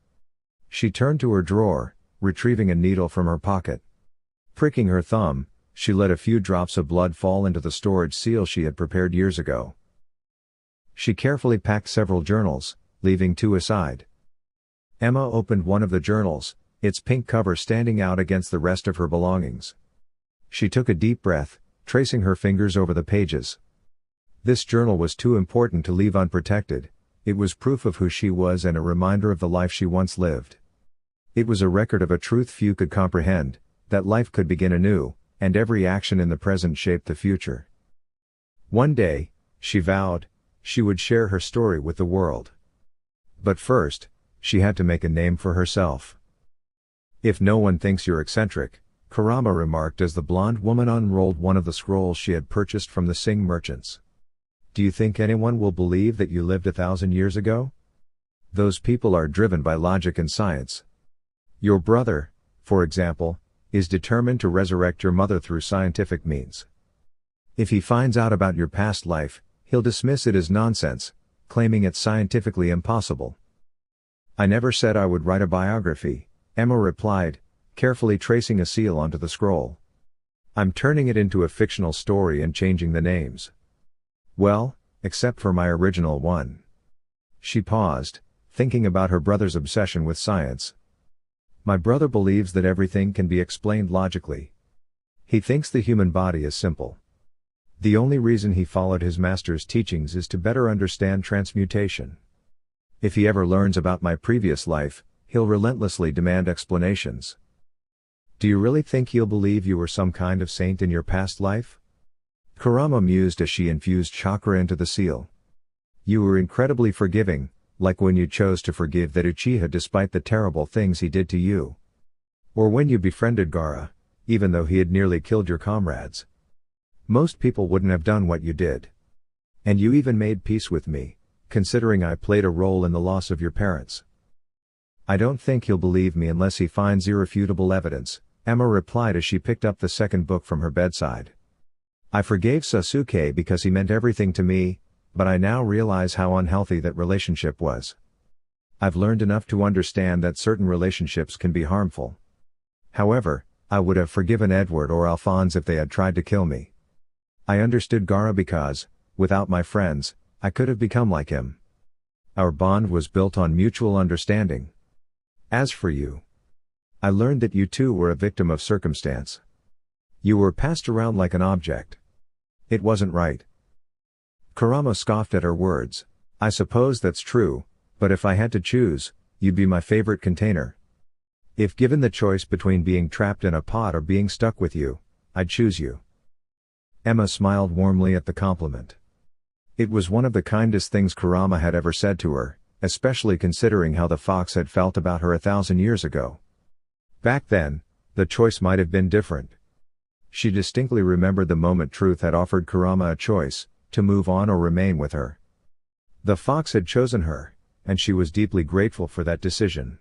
She turned to her drawer, retrieving a needle from her pocket. Pricking her thumb, she let a few drops of blood fall into the storage seal she had prepared years ago. She carefully packed several journals, leaving 2 aside. Emma opened one of the journals, its pink cover standing out against the rest of her belongings. She took a deep breath, tracing her fingers over the pages. This journal was too important to leave unprotected. It was proof of who she was and a reminder of the life she once lived. It was a record of a truth few could comprehend, that life could begin anew, and every action in the present shaped the future. One day, she vowed, she would share her story with the world. But first, she had to make a name for herself. "If no one thinks you're eccentric," Kurama remarked as the blonde woman unrolled one of the scrolls she had purchased from the Sing merchants. "Do you think anyone will believe that you lived 1,000 years ago? Those people are driven by logic and science. Your brother, for example, is determined to resurrect your mother through scientific means. If he finds out about your past life, he'll dismiss it as nonsense, claiming it's scientifically impossible." "I never said I would write a biography," Emma replied, carefully tracing a seal onto the scroll. "I'm turning it into a fictional story and changing the names. Well, except for my original one." She paused, thinking about her brother's obsession with science. "My brother believes that everything can be explained logically. He thinks the human body is simple. The only reason he followed his master's teachings is to better understand transmutation. If he ever learns about my previous life, he'll relentlessly demand explanations." "Do you really think he'll believe you were some kind of saint in your past life?" Kurama mused as she infused chakra into the seal. "You were incredibly forgiving, like when you chose to forgive that Uchiha despite the terrible things he did to you. Or when you befriended Gaara, even though he had nearly killed your comrades. Most people wouldn't have done what you did. And you even made peace with me, considering I played a role in the loss of your parents." "I don't think he'll believe me unless he finds irrefutable evidence," Emma replied as she picked up the second book from her bedside. "I forgave Sasuke because he meant everything to me, but I now realize how unhealthy that relationship was. I've learned enough to understand that certain relationships can be harmful. However, I would have forgiven Edward or Alphonse if they had tried to kill me. I understood Gaara because, without my friends, I could have become like him. Our bond was built on mutual understanding. As for you, I learned that you too were a victim of circumstance. You were passed around like an object. It wasn't right." Kurama scoffed at her words. "I suppose that's true, but if I had to choose, you'd be my favorite container. If given the choice between being trapped in a pot or being stuck with you, I'd choose you." Emma smiled warmly at the compliment. It was one of the kindest things Kurama had ever said to her, especially considering how the fox had felt about her 1,000 years ago. Back then, the choice might have been different. She distinctly remembered the moment Truth had offered Kurama a choice, to move on or remain with her. The fox had chosen her, and she was deeply grateful for that decision.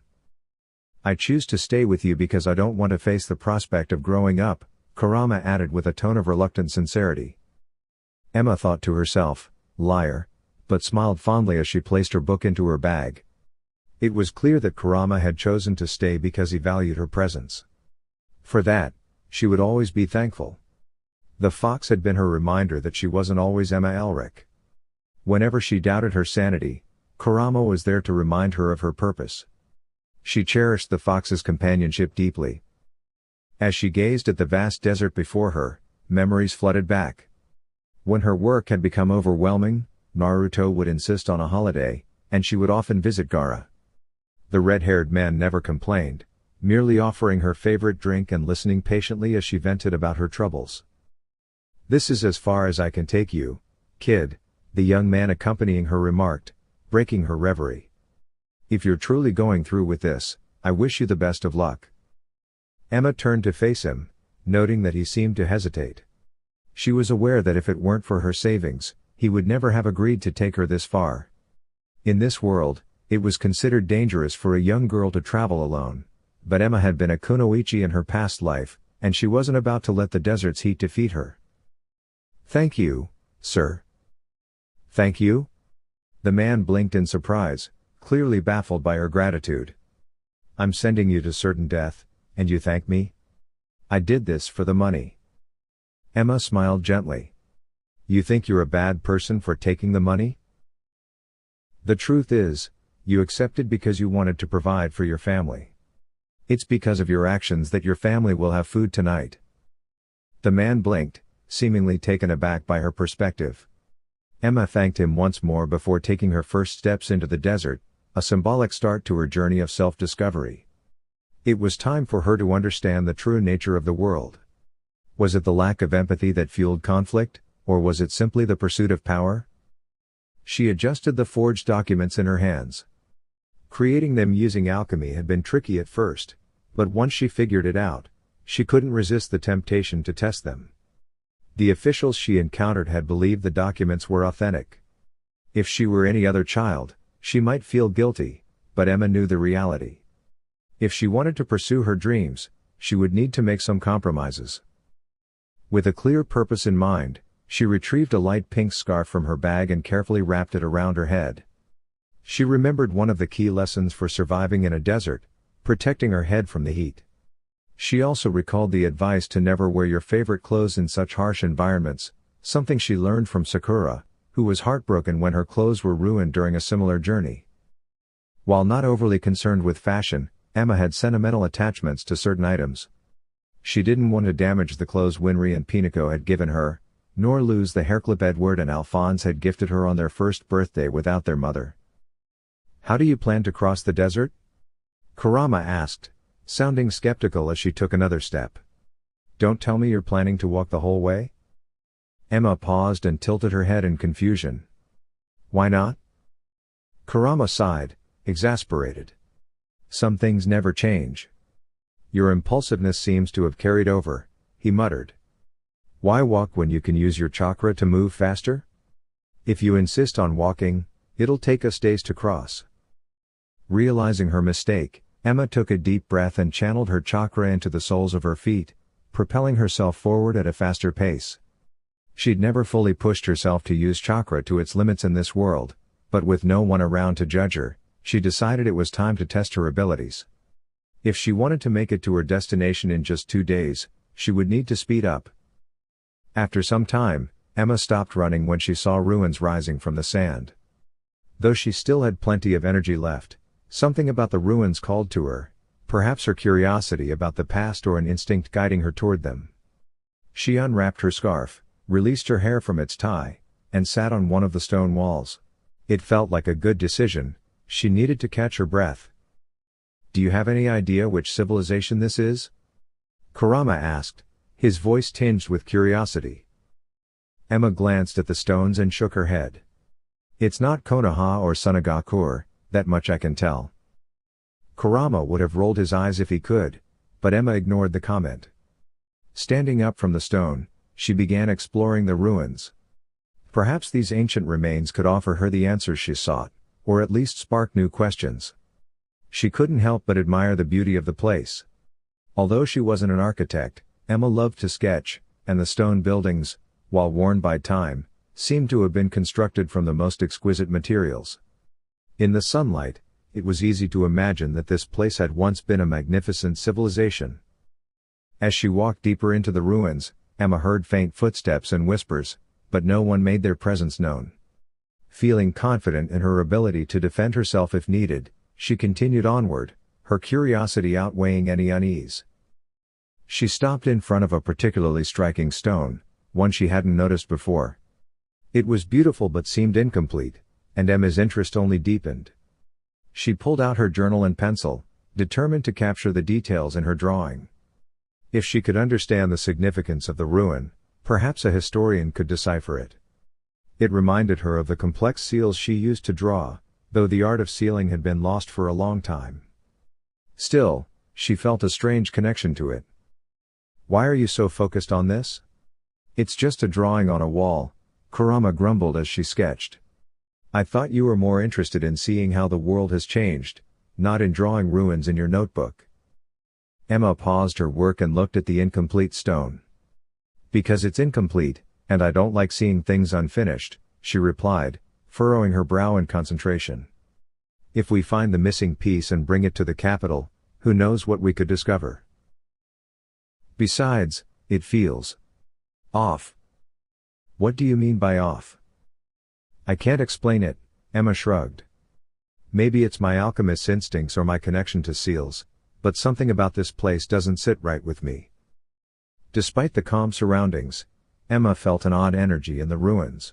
"I choose to stay with you because I don't want to face the prospect of growing up," Kurama added with a tone of reluctant sincerity. Emma thought to herself, "Liar," but smiled fondly as she placed her book into her bag. It was clear that Kurama had chosen to stay because he valued her presence. For that, she would always be thankful. The fox had been her reminder that she wasn't always Emma Elric. Whenever she doubted her sanity, Kurama was there to remind her of her purpose. She cherished the fox's companionship deeply. As she gazed at the vast desert before her, memories flooded back. When her work had become overwhelming, Naruto would insist on a holiday, and she would often visit Gaara. The red-haired man never complained, merely offering her favorite drink and listening patiently as she vented about her troubles. "This is as far as I can take you, kid," the young man accompanying her remarked, breaking her reverie. "If you're truly going through with this, I wish you the best of luck." Emma turned to face him, noting that he seemed to hesitate. She was aware that if it weren't for her savings, he would never have agreed to take her this far. In this world, it was considered dangerous for a young girl to travel alone, but Emma had been a kunoichi in her past life, and she wasn't about to let the desert's heat defeat her. "Thank you, sir." "Thank you?" The man blinked in surprise, clearly baffled by her gratitude. "I'm sending you to certain death, and you thank me? I did this for the money." Emma smiled gently. "You think you're a bad person for taking the money? The truth is, you accepted because you wanted to provide for your family. It's because of your actions that your family will have food tonight." The man blinked, seemingly taken aback by her perspective. Emma thanked him once more before taking her first steps into the desert, a symbolic start to her journey of self-discovery. It was time for her to understand the true nature of the world. Was it the lack of empathy that fueled conflict, or was it simply the pursuit of power? She adjusted the forged documents in her hands. Creating them using alchemy had been tricky at first, but once she figured it out, she couldn't resist the temptation to test them. The officials she encountered had believed the documents were authentic. If she were any other child, she might feel guilty, but Emma knew the reality. If she wanted to pursue her dreams, she would need to make some compromises. With a clear purpose in mind, she retrieved a light pink scarf from her bag and carefully wrapped it around her head. She remembered one of the key lessons for surviving in a desert: protecting her head from the heat. She also recalled the advice to never wear your favorite clothes in such harsh environments, something she learned from Sakura, who was heartbroken when her clothes were ruined during a similar journey. While not overly concerned with fashion, Emma had sentimental attachments to certain items. She didn't want to damage the clothes Winry and Pinako had given her, nor lose the hairclip Edward and Alphonse had gifted her on their first birthday without their mother. "How do you plan to cross the desert?" Kurama asked, sounding skeptical as she took another step. "Don't tell me you're planning to walk the whole way?" Emma paused and tilted her head in confusion. "Why not?" Kurama sighed, exasperated. "Some things never change. Your impulsiveness seems to have carried over," he muttered. "Why walk when you can use your chakra to move faster? If you insist on walking, it'll take us days to cross." Realizing her mistake, Emma took a deep breath and channeled her chakra into the soles of her feet, propelling herself forward at a faster pace. She'd never fully pushed herself to use chakra to its limits in this world, but with no one around to judge her, she decided it was time to test her abilities. If she wanted to make it to her destination in just 2 days, she would need to speed up. After some time, Emma stopped running when she saw ruins rising from the sand. Though she still had plenty of energy left, something about the ruins called to her, perhaps her curiosity about the past or an instinct guiding her toward them. She unwrapped her scarf, released her hair from its tie, and sat on one of the stone walls. It felt like a good decision. She needed to catch her breath. "Do you have any idea which civilization this is?" Kurama asked, his voice tinged with curiosity. Emma glanced at the stones and shook her head. "It's not Konoha or Sunagakur, that much I can tell." Kurama would have rolled his eyes if he could, but Emma ignored the comment. Standing up from the stone, she began exploring the ruins. Perhaps these ancient remains could offer her the answers she sought, or at least spark new questions. She couldn't help but admire the beauty of the place. Although she wasn't an architect, Emma loved to sketch, and the stone buildings, while worn by time, seemed to have been constructed from the most exquisite materials. In the sunlight, it was easy to imagine that this place had once been a magnificent civilization. As she walked deeper into the ruins, Emma heard faint footsteps and whispers, but no one made their presence known. Feeling confident in her ability to defend herself if needed, she continued onward, her curiosity outweighing any unease. She stopped in front of a particularly striking stone, one she hadn't noticed before. It was beautiful but seemed incomplete, and Emma's interest only deepened. She pulled out her journal and pencil, determined to capture the details in her drawing. If she could understand the significance of the ruin, perhaps a historian could decipher it. It reminded her of the complex seals she used to draw, though the art of sealing had been lost for a long time. Still, she felt a strange connection to it. "Why are you so focused on this?" "It's just a drawing on a wall," Kurama grumbled as she sketched. "I thought you were more interested in seeing how the world has changed, not in drawing ruins in your notebook." Emma paused her work and looked at the incomplete stone. "Because it's incomplete, and I don't like seeing things unfinished," she replied, furrowing her brow in concentration. "If we find the missing piece and bring it to the capital, who knows what we could discover. Besides, it feels off." "What do you mean by off?" "I can't explain it," Emma shrugged. "Maybe it's my alchemist's instincts or my connection to seals, but something about this place doesn't sit right with me." Despite the calm surroundings, Emma felt an odd energy in the ruins.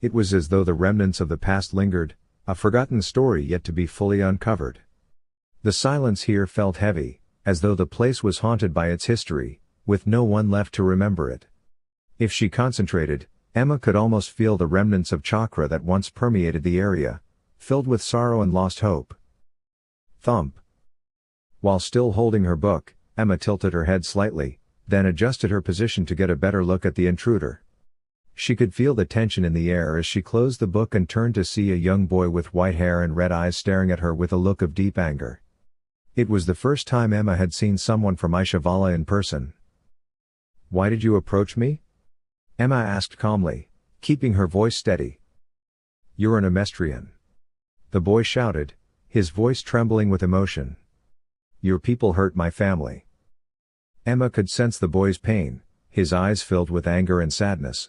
It was as though the remnants of the past lingered, a forgotten story yet to be fully uncovered. The silence here felt heavy, as though the place was haunted by its history, with no one left to remember it. If she concentrated, Emma could almost feel the remnants of chakra that once permeated the area, filled with sorrow and lost hope. Thump. While still holding her book, Emma tilted her head slightly, then adjusted her position to get a better look at the intruder. She could feel the tension in the air as she closed the book and turned to see a young boy with white hair and red eyes staring at her with a look of deep anger. It was the first time Emma had seen someone from Aishavala in person. "Why did you approach me?" Emma asked calmly, keeping her voice steady. "You're an Amestrian," the boy shouted, his voice trembling with emotion. "Your people hurt my family." Emma could sense the boy's pain, his eyes filled with anger and sadness.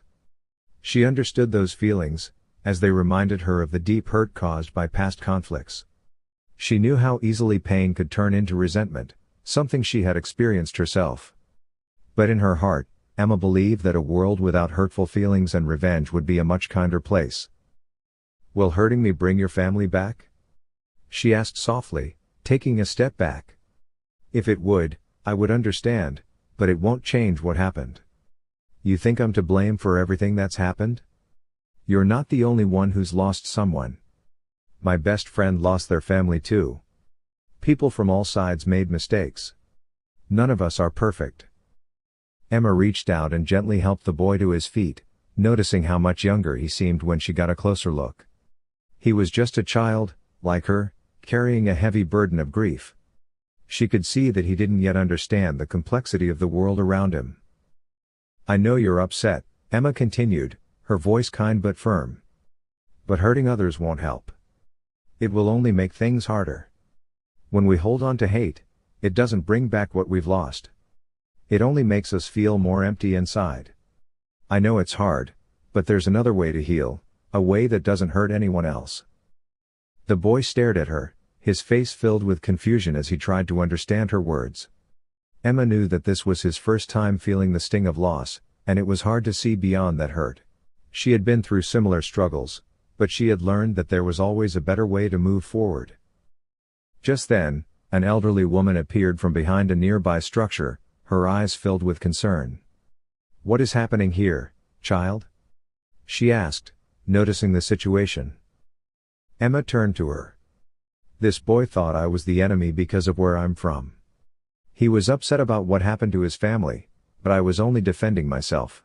She understood those feelings, as they reminded her of the deep hurt caused by past conflicts. She knew how easily pain could turn into resentment, something she had experienced herself. But in her heart, Emma believed that a world without hurtful feelings and revenge would be a much kinder place. "Will hurting me bring your family back?" she asked softly, taking a step back. "If it would, I would understand, but it won't change what happened." "You think I'm to blame for everything that's happened?" "You're not the only one who's lost someone. My best friend lost their family too. People from all sides made mistakes. None of us are perfect." Emma reached out and gently helped the boy to his feet, noticing how much younger he seemed when she got a closer look. He was just a child, like her, carrying a heavy burden of grief. She could see that he didn't yet understand the complexity of the world around him. "I know you're upset," Emma continued, her voice kind but firm. "But hurting others won't help. It will only make things harder. When we hold on to hate, it doesn't bring back what we've lost. It only makes us feel more empty inside. I know it's hard, but there's another way to heal, a way that doesn't hurt anyone else." The boy stared at her, his face filled with confusion as he tried to understand her words. Emma knew that this was his first time feeling the sting of loss, and it was hard to see beyond that hurt. She had been through similar struggles, but she had learned that there was always a better way to move forward. Just then, an elderly woman appeared from behind a nearby structure, her eyes filled with concern. "What is happening here, child?" she asked, noticing the situation. Emma turned to her. "This boy thought I was the enemy because of where I'm from. He was upset about what happened to his family, but I was only defending myself.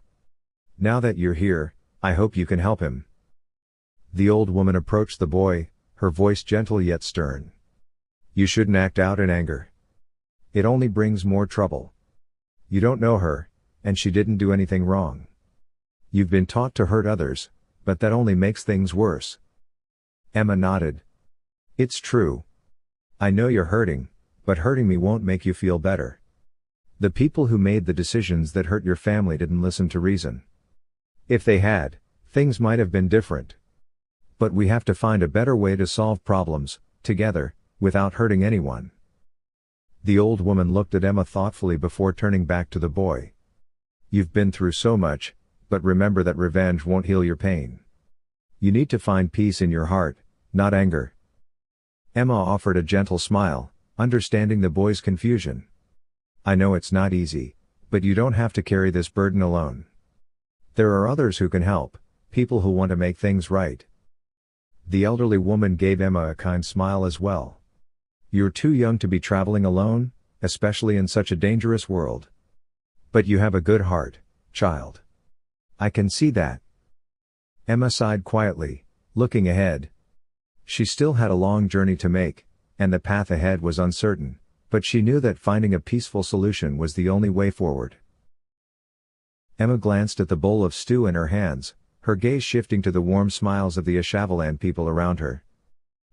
Now that you're here, I hope you can help him." The old woman approached the boy, her voice gentle yet stern. "You shouldn't act out in anger. It only brings more trouble. You don't know her, and she didn't do anything wrong. You've been taught to hurt others, but that only makes things worse." Emma nodded. "It's true. I know you're hurting, but hurting me won't make you feel better. The people who made the decisions that hurt your family didn't listen to reason. If they had, things might have been different. But we have to find a better way to solve problems, together, without hurting anyone." The old woman looked at Emma thoughtfully before turning back to the boy. You've been through so much, but remember that revenge won't heal your pain. You need to find peace in your heart, not anger. Emma offered a gentle smile, understanding the boy's confusion. I know it's not easy, but you don't have to carry this burden alone. There are others who can help, people who want to make things right. The elderly woman gave Emma a kind smile as well. You're too young to be traveling alone, especially in such a dangerous world. But you have a good heart, child. I can see that. Emma sighed quietly, looking ahead. She still had a long journey to make, and the path ahead was uncertain, but she knew that finding a peaceful solution was the only way forward. Emma glanced at the bowl of stew in her hands, her gaze shifting to the warm smiles of the Ashavalan people around her.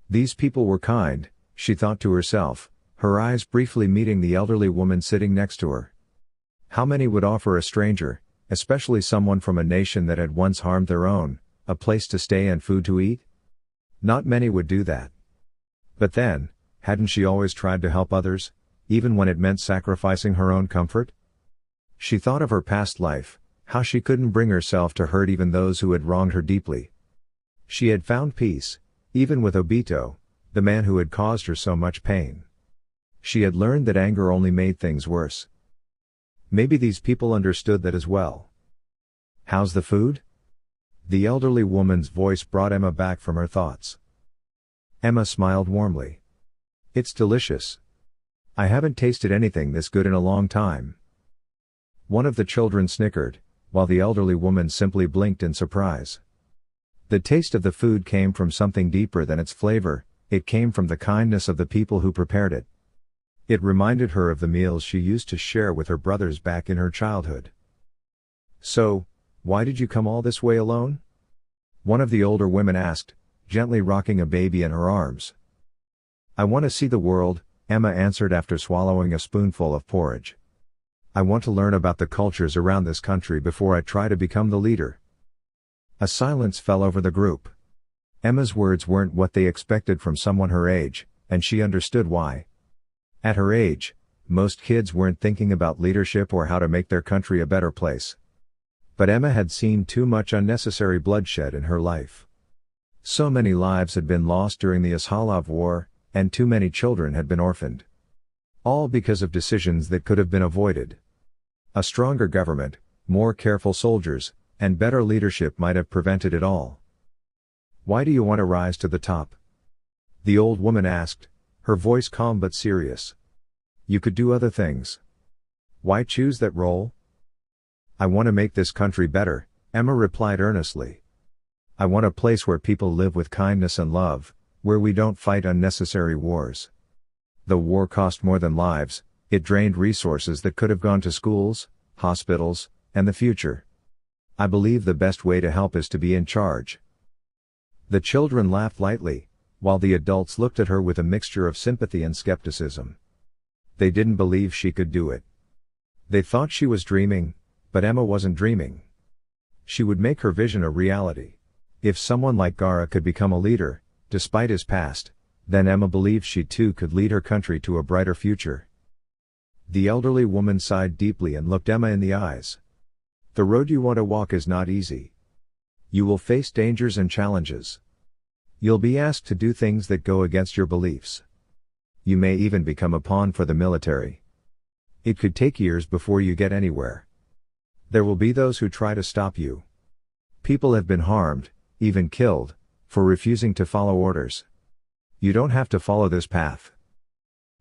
These people were kind, she thought to herself, her eyes briefly meeting the elderly woman sitting next to her. How many would offer a stranger, especially someone from a nation that had once harmed their own, a place to stay and food to eat? Not many would do that. But then, hadn't she always tried to help others, even when it meant sacrificing her own comfort? She thought of her past life, how she couldn't bring herself to hurt even those who had wronged her deeply. She had found peace, even with Obito, the man who had caused her so much pain. She had learned that anger only made things worse. Maybe these people understood that as well. How's the food? The elderly woman's voice brought Emma back from her thoughts. Emma smiled warmly. It's delicious. I haven't tasted anything this good in a long time. One of the children snickered, while the elderly woman simply blinked in surprise. The taste of the food came from something deeper than its flavor, it came from the kindness of the people who prepared it. It reminded her of the meals she used to share with her brothers back in her childhood. So, why did you come all this way alone? One of the older women asked, gently rocking a baby in her arms. I want to see the world, Emma answered after swallowing a spoonful of porridge. I want to learn about the cultures around this country before I try to become the leader. A silence fell over the group. Emma's words weren't what they expected from someone her age, and she understood why. At her age, most kids weren't thinking about leadership or how to make their country a better place. But Emma had seen too much unnecessary bloodshed in her life. So many lives had been lost during the Ashalav War, and too many children had been orphaned. All because of decisions that could have been avoided. A stronger government, more careful soldiers, and better leadership might have prevented it all. Why do you want to rise to the top? The old woman asked, her voice calm but serious. You could do other things. Why choose that role? I want to make this country better, Emma replied earnestly. I want a place where people live with kindness and love, where we don't fight unnecessary wars. The war cost more than lives, it drained resources that could have gone to schools, hospitals, and the future. I believe the best way to help is to be in charge. The children laughed lightly, while the adults looked at her with a mixture of sympathy and skepticism. They didn't believe she could do it. They thought she was dreaming, but Emma wasn't dreaming. She would make her vision a reality. If someone like Gaara could become a leader, despite his past, then Emma believed she too could lead her country to a brighter future. The elderly woman sighed deeply and looked Emma in the eyes. The road you want to walk is not easy. You will face dangers and challenges. You'll be asked to do things that go against your beliefs. You may even become a pawn for the military. It could take years before you get anywhere. There will be those who try to stop you. People have been harmed, even killed, for refusing to follow orders. You don't have to follow this path.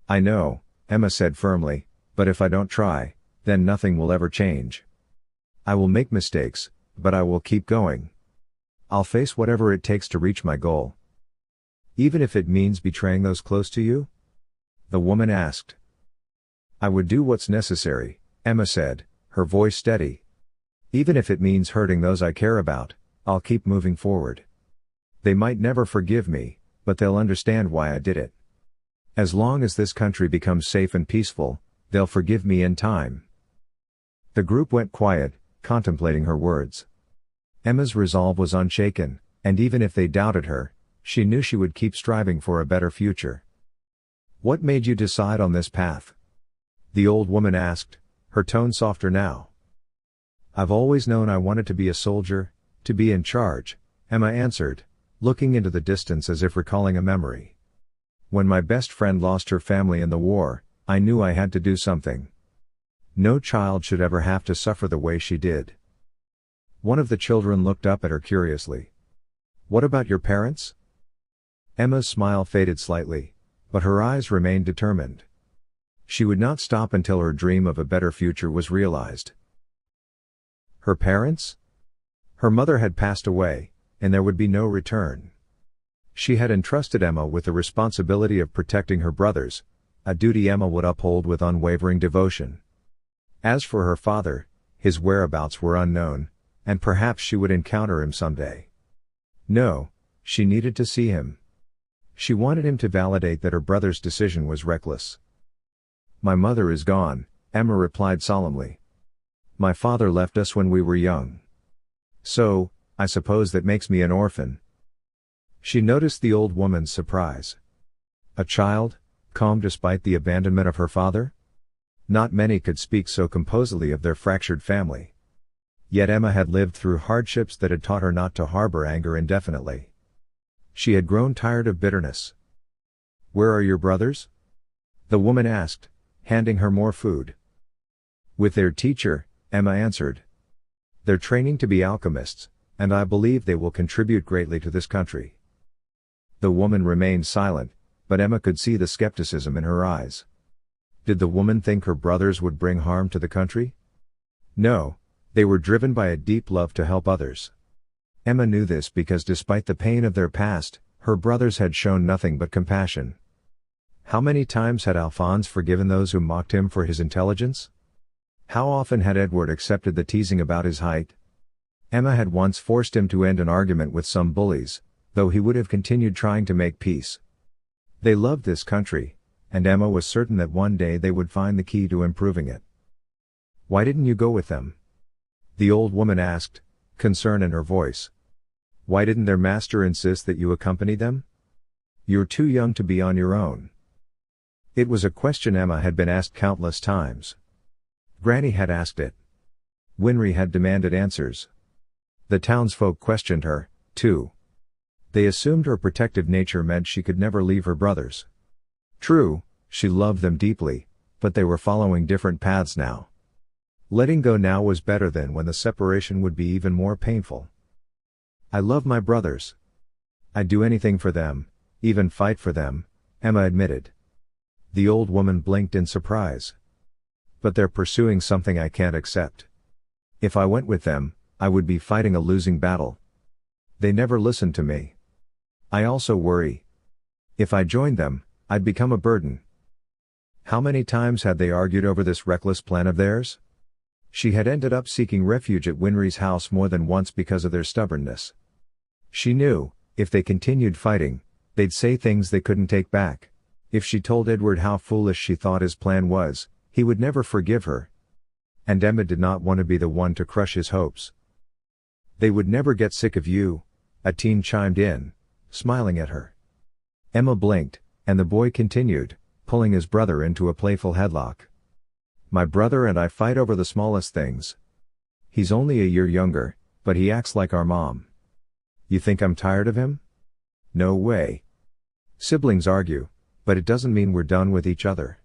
I know, Emma said firmly, but if I don't try, then nothing will ever change. I will make mistakes, but I will keep going. I'll face whatever it takes to reach my goal. Even if it means betraying those close to you? The woman asked. I would do what's necessary, Emma said, her voice steady. Even if it means hurting those I care about, I'll keep moving forward. They might never forgive me, but they'll understand why I did it. As long as this country becomes safe and peaceful, they'll forgive me in time. The group went quiet, contemplating her words. Emma's resolve was unshaken, and even if they doubted her, she knew she would keep striving for a better future. What made you decide on this path? The old woman asked, her tone softer now. I've always known I wanted to be a soldier, to be in charge, Emma answered, looking into the distance as if recalling a memory. When my best friend lost her family in the war, I knew I had to do something. No child should ever have to suffer the way she did. One of the children looked up at her curiously. What about your parents? Emma's smile faded slightly, but her eyes remained determined. She would not stop until her dream of a better future was realized. Her parents? Her mother had passed away, and there would be no return. She had entrusted Emma with the responsibility of protecting her brothers, a duty Emma would uphold with unwavering devotion. As for her father, his whereabouts were unknown, and perhaps she would encounter him someday. No, she needed to see him. She wanted him to validate that her brother's decision was reckless. My mother is gone, Emma replied solemnly. My father left us when we were young. So, I suppose that makes me an orphan. She noticed the old woman's surprise. A child, calm despite the abandonment of her father? Not many could speak so composedly of their fractured family. Yet Emma had lived through hardships that had taught her not to harbor anger indefinitely. She had grown tired of bitterness. Where are your brothers? The woman asked, handing her more food. With their teacher, Emma answered. They're training to be alchemists, and I believe they will contribute greatly to this country. The woman remained silent, but Emma could see the skepticism in her eyes. Did the woman think her brothers would bring harm to the country? No, they were driven by a deep love to help others. Emma knew this because despite the pain of their past, her brothers had shown nothing but compassion. How many times had Alphonse forgiven those who mocked him for his intelligence? How often had Edward accepted the teasing about his height? Emma had once forced him to end an argument with some bullies, though he would have continued trying to make peace. They loved this country, and Emma was certain that one day they would find the key to improving it. Why didn't you go with them? The old woman asked, concern in her voice. Why didn't their master insist that you accompany them? You're too young to be on your own. It was a question Emma had been asked countless times. Granny had asked it. Winry had demanded answers. The townsfolk questioned her, too. They assumed her protective nature meant she could never leave her brothers. True, she loved them deeply, but they were following different paths now. Letting go now was better than when the separation would be even more painful. I love my brothers. I'd do anything for them, even fight for them, Emma admitted. The old woman blinked in surprise. But they're pursuing something I can't accept. If I went with them, I would be fighting a losing battle. They never listened to me. I also worry. If I joined them, I'd become a burden. How many times had they argued over this reckless plan of theirs? She had ended up seeking refuge at Winry's house more than once because of their stubbornness. She knew, if they continued fighting, they'd say things they couldn't take back. If she told Edward how foolish she thought his plan was, he would never forgive her. And Emma did not want to be the one to crush his hopes. They would never get sick of you, a teen chimed in, smiling at her. Emma blinked, and the boy continued, pulling his brother into a playful headlock. My brother and I fight over the smallest things. He's only a year younger, but he acts like our mom. You think I'm tired of him? No way. Siblings argue, but it doesn't mean we're done with each other.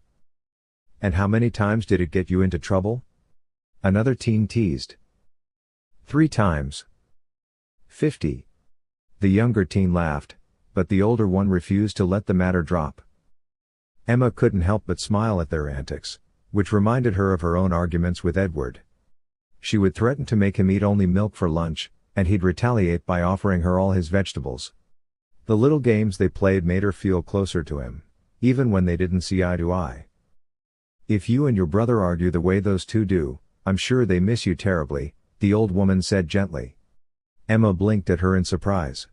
And how many times did it get you into trouble? Another teen teased. 3 times. 50. The younger teen laughed, but the older one refused to let the matter drop. Emma couldn't help but smile at their antics, which reminded her of her own arguments with Edward. She would threaten to make him eat only milk for lunch, and he'd retaliate by offering her all his vegetables. The little games they played made her feel closer to him, even when they didn't see eye to eye. If you and your brother argue the way those two do, I'm sure they miss you terribly, the old woman said gently. Emma blinked at her in surprise.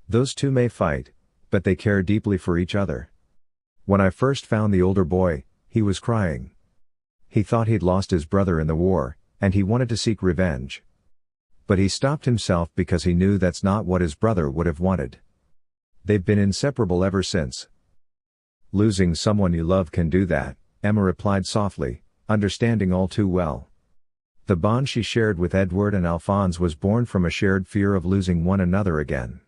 Those two may fight, but they care deeply for each other. When I first found the older boy, he was crying. He thought he'd lost his brother in the war, and he wanted to seek revenge. But he stopped himself because he knew that's not what his brother would have wanted. They've been inseparable ever since. Losing someone you love can do that, Emma replied softly, understanding all too well. The bond she shared with Edward and Alphonse was born from a shared fear of losing one another again.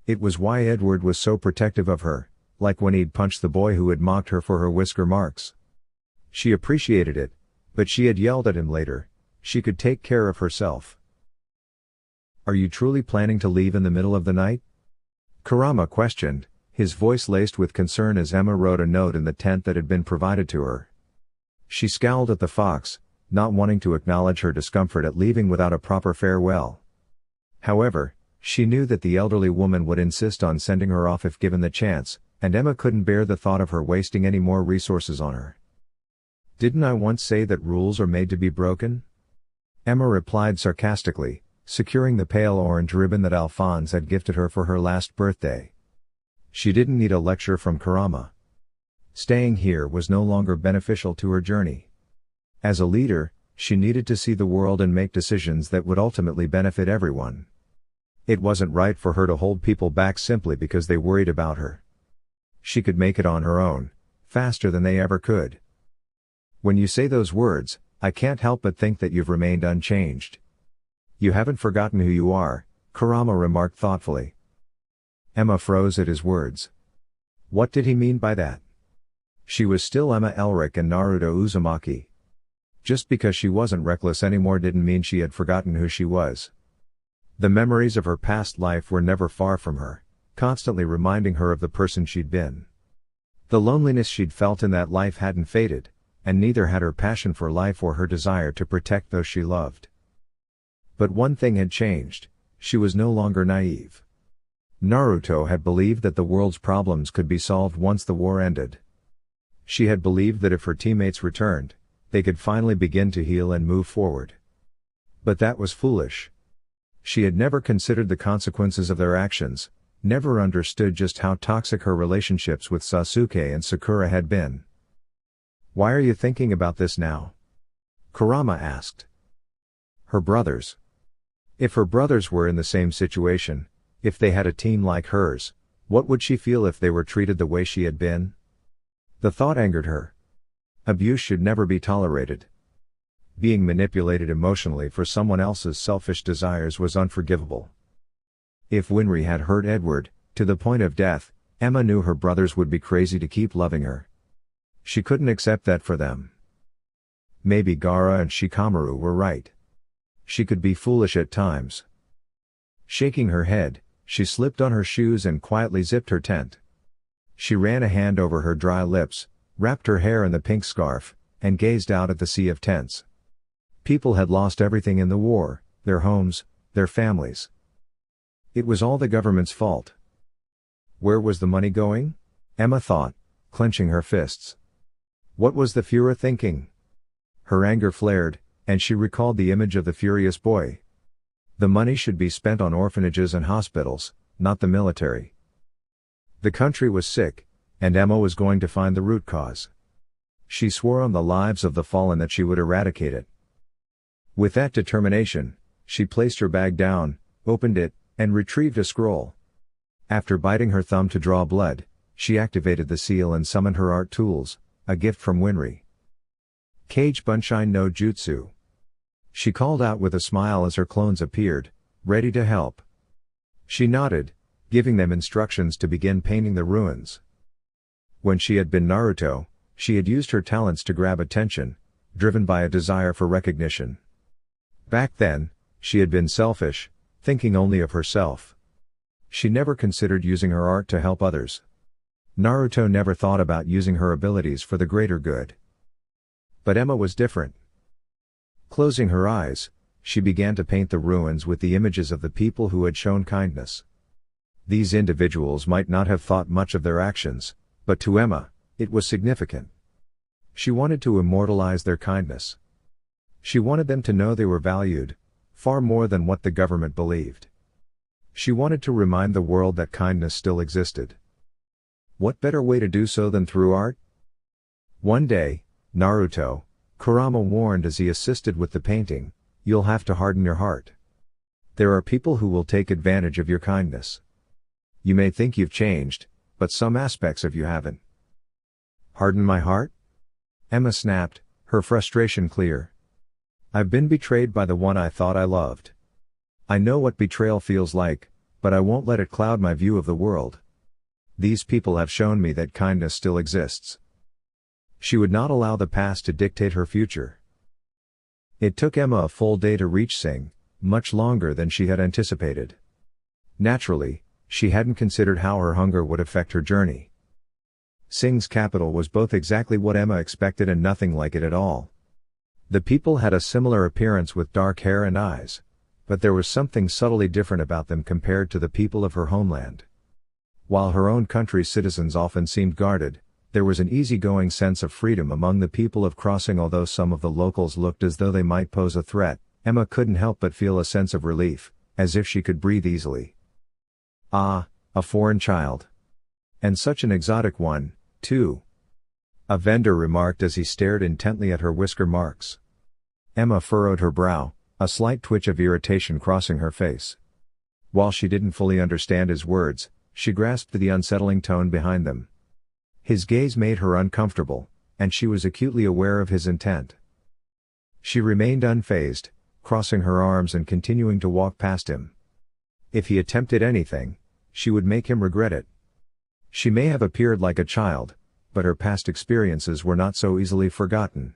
It was why Edward was so protective of her, like when he'd punched the boy who had mocked her for her whisker marks. She appreciated it, but she had yelled at him later. She could take care of herself. "Are you truly planning to leave in the middle of the night?" Kurama questioned, his voice laced with concern as Emma wrote a note in the tent that had been provided to her. She scowled at the fox, not wanting to acknowledge her discomfort at leaving without a proper farewell. However, she knew that the elderly woman would insist on sending her off if given the chance, and Emma couldn't bear the thought of her wasting any more resources on her. "Didn't I once say that rules are made to be broken?" Emma replied sarcastically, securing the pale orange ribbon that Alphonse had gifted her for her last birthday. She didn't need a lecture from Kurama. Staying here was no longer beneficial to her journey. As a leader, she needed to see the world and make decisions that would ultimately benefit everyone. It wasn't right for her to hold people back simply because they worried about her. She could make it on her own, faster than they ever could. "When you say those words, I can't help but think that you've remained unchanged. You haven't forgotten who you are," Kurama remarked thoughtfully. Emma froze at his words. What did he mean by that? She was still Emma Elric and Naruto Uzumaki. Just because she wasn't reckless anymore didn't mean she had forgotten who she was. The memories of her past life were never far from her, constantly reminding her of the person she'd been. The loneliness she'd felt in that life hadn't faded, and neither had her passion for life or her desire to protect those she loved. But one thing had changed: she was no longer naive. Naruto had believed that the world's problems could be solved once the war ended. She had believed that if her teammates returned, they could finally begin to heal and move forward. But that was foolish. She had never considered the consequences of their actions, never understood just how toxic her relationships with Sasuke and Sakura had been. "Why are you thinking about this now?" Kurama asked. Her brothers. If her brothers were in the same situation, if they had a team like hers, what would she feel if they were treated the way she had been? The thought angered her. Abuse should never be tolerated. Being manipulated emotionally for someone else's selfish desires was unforgivable. If Winry had hurt Edward, to the point of death, Emma knew her brothers would be crazy to keep loving her. She couldn't accept that for them. Maybe Gaara and Shikamaru were right. She could be foolish at times. Shaking her head, she slipped on her shoes and quietly zipped her tent. She ran a hand over her dry lips, wrapped her hair in the pink scarf, and gazed out at the sea of tents. People had lost everything in the war, their homes, their families. It was all the government's fault. Where was the money going? Emma thought, clenching her fists. What was the Fuhrer thinking? Her anger flared, and she recalled the image of the furious boy. The money should be spent on orphanages and hospitals, not the military. The country was sick, and Emma was going to find the root cause. She swore on the lives of the fallen that she would eradicate it. With that determination, she placed her bag down, opened it, and retrieved a scroll. After biting her thumb to draw blood, she activated the seal and summoned her art tools, a gift from Winry. Kage Bunshin no Jutsu. She called out with a smile as her clones appeared, ready to help. She nodded, giving them instructions to begin painting the ruins. When she had been Naruto, she had used her talents to grab attention, driven by a desire for recognition. Back then, she had been selfish, thinking only of herself. She never considered using her art to help others. Naruto never thought about using her abilities for the greater good. But Emma was different. Closing her eyes, she began to paint the ruins with the images of the people who had shown kindness. These individuals might not have thought much of their actions, but to Emma, it was significant. She wanted to immortalize their kindness. She wanted them to know they were valued, far more than what the government believed. She wanted to remind the world that kindness still existed. What better way to do so than through art? One day, Naruto, Kurama warned as he assisted with the painting, "You'll have to harden your heart. There are people who will take advantage of your kindness. You may think you've changed, but some aspects of you haven't. Harden my heart? Emma snapped, her frustration clear. I've been betrayed by the one I thought I loved. I know what betrayal feels like, but I won't let it cloud my view of the world. These people have shown me that kindness still exists. She would not allow the past to dictate her future. It took Emma a full day to reach Sing, much longer than she had anticipated. Naturally, she hadn't considered how her hunger would affect her journey. Sing's capital was both exactly what Emma expected and nothing like it at all. The people had a similar appearance with dark hair and eyes, but there was something subtly different about them compared to the people of her homeland. While her own country's citizens often seemed guarded, there was an easygoing sense of freedom among the people of Crossing. Although some of the locals looked as though they might pose a threat, Emma couldn't help but feel a sense of relief, as if she could breathe easily. Ah, a foreign child. And such an exotic one, too. A vendor remarked as he stared intently at her whisker marks. Emma furrowed her brow, a slight twitch of irritation crossing her face. While she didn't fully understand his words, she grasped the unsettling tone behind them. His gaze made her uncomfortable, and she was acutely aware of his intent. She remained unfazed, crossing her arms and continuing to walk past him. If he attempted anything, she would make him regret it. She may have appeared like a child, but her past experiences were not so easily forgotten.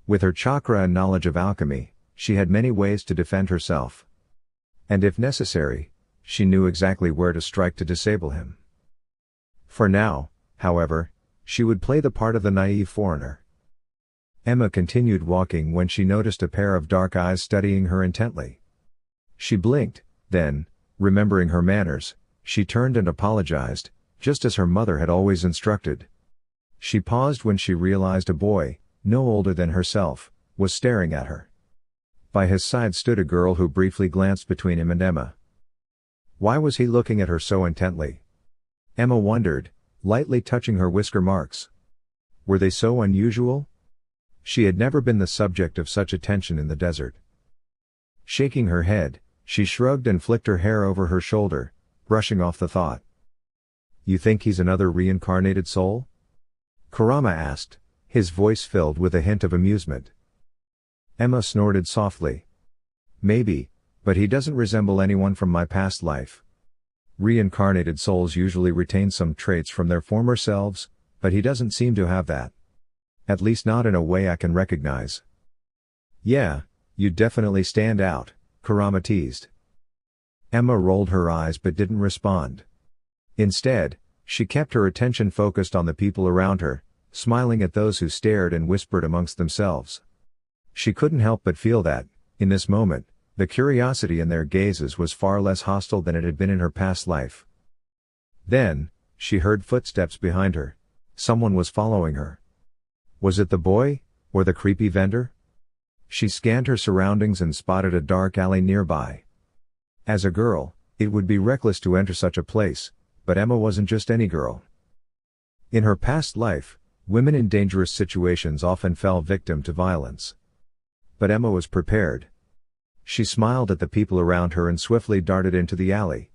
With her chakra and knowledge of alchemy, she had many ways to defend herself. And if necessary, she knew exactly where to strike to disable him. For now, however, she would play the part of the naive foreigner. Emma continued walking when she noticed a pair of dark eyes studying her intently. She blinked, then, remembering her manners, she turned and apologized, just as her mother had always instructed. She paused when she realized a boy, no older than herself, was staring at her. By his side stood a girl who briefly glanced between him and Emma. Why was he looking at her so intently? Emma wondered, lightly touching her whisker marks. Were they so unusual? She had never been the subject of such attention in the desert. Shaking her head, she shrugged and flicked her hair over her shoulder, brushing off the thought. You think he's another reincarnated soul? Kurama asked, his voice filled with a hint of amusement. Emma snorted softly. Maybe, but he doesn't resemble anyone from my past life. Reincarnated souls usually retain some traits from their former selves, but he doesn't seem to have that. At least not in a way I can recognize. Yeah, you definitely stand out, Kurama teased. Emma rolled her eyes but didn't respond. Instead, she kept her attention focused on the people around her, smiling at those who stared and whispered amongst themselves. She couldn't help but feel that, in this moment, the curiosity in their gazes was far less hostile than it had been in her past life. Then, she heard footsteps behind her. Someone was following her. Was it the boy, or the creepy vendor? She scanned her surroundings and spotted a dark alley nearby. As a girl, it would be reckless to enter such a place, but Emma wasn't just any girl. In her past life, women in dangerous situations often fell victim to violence. But Emma was prepared. She smiled at the people around her and swiftly darted into the alley.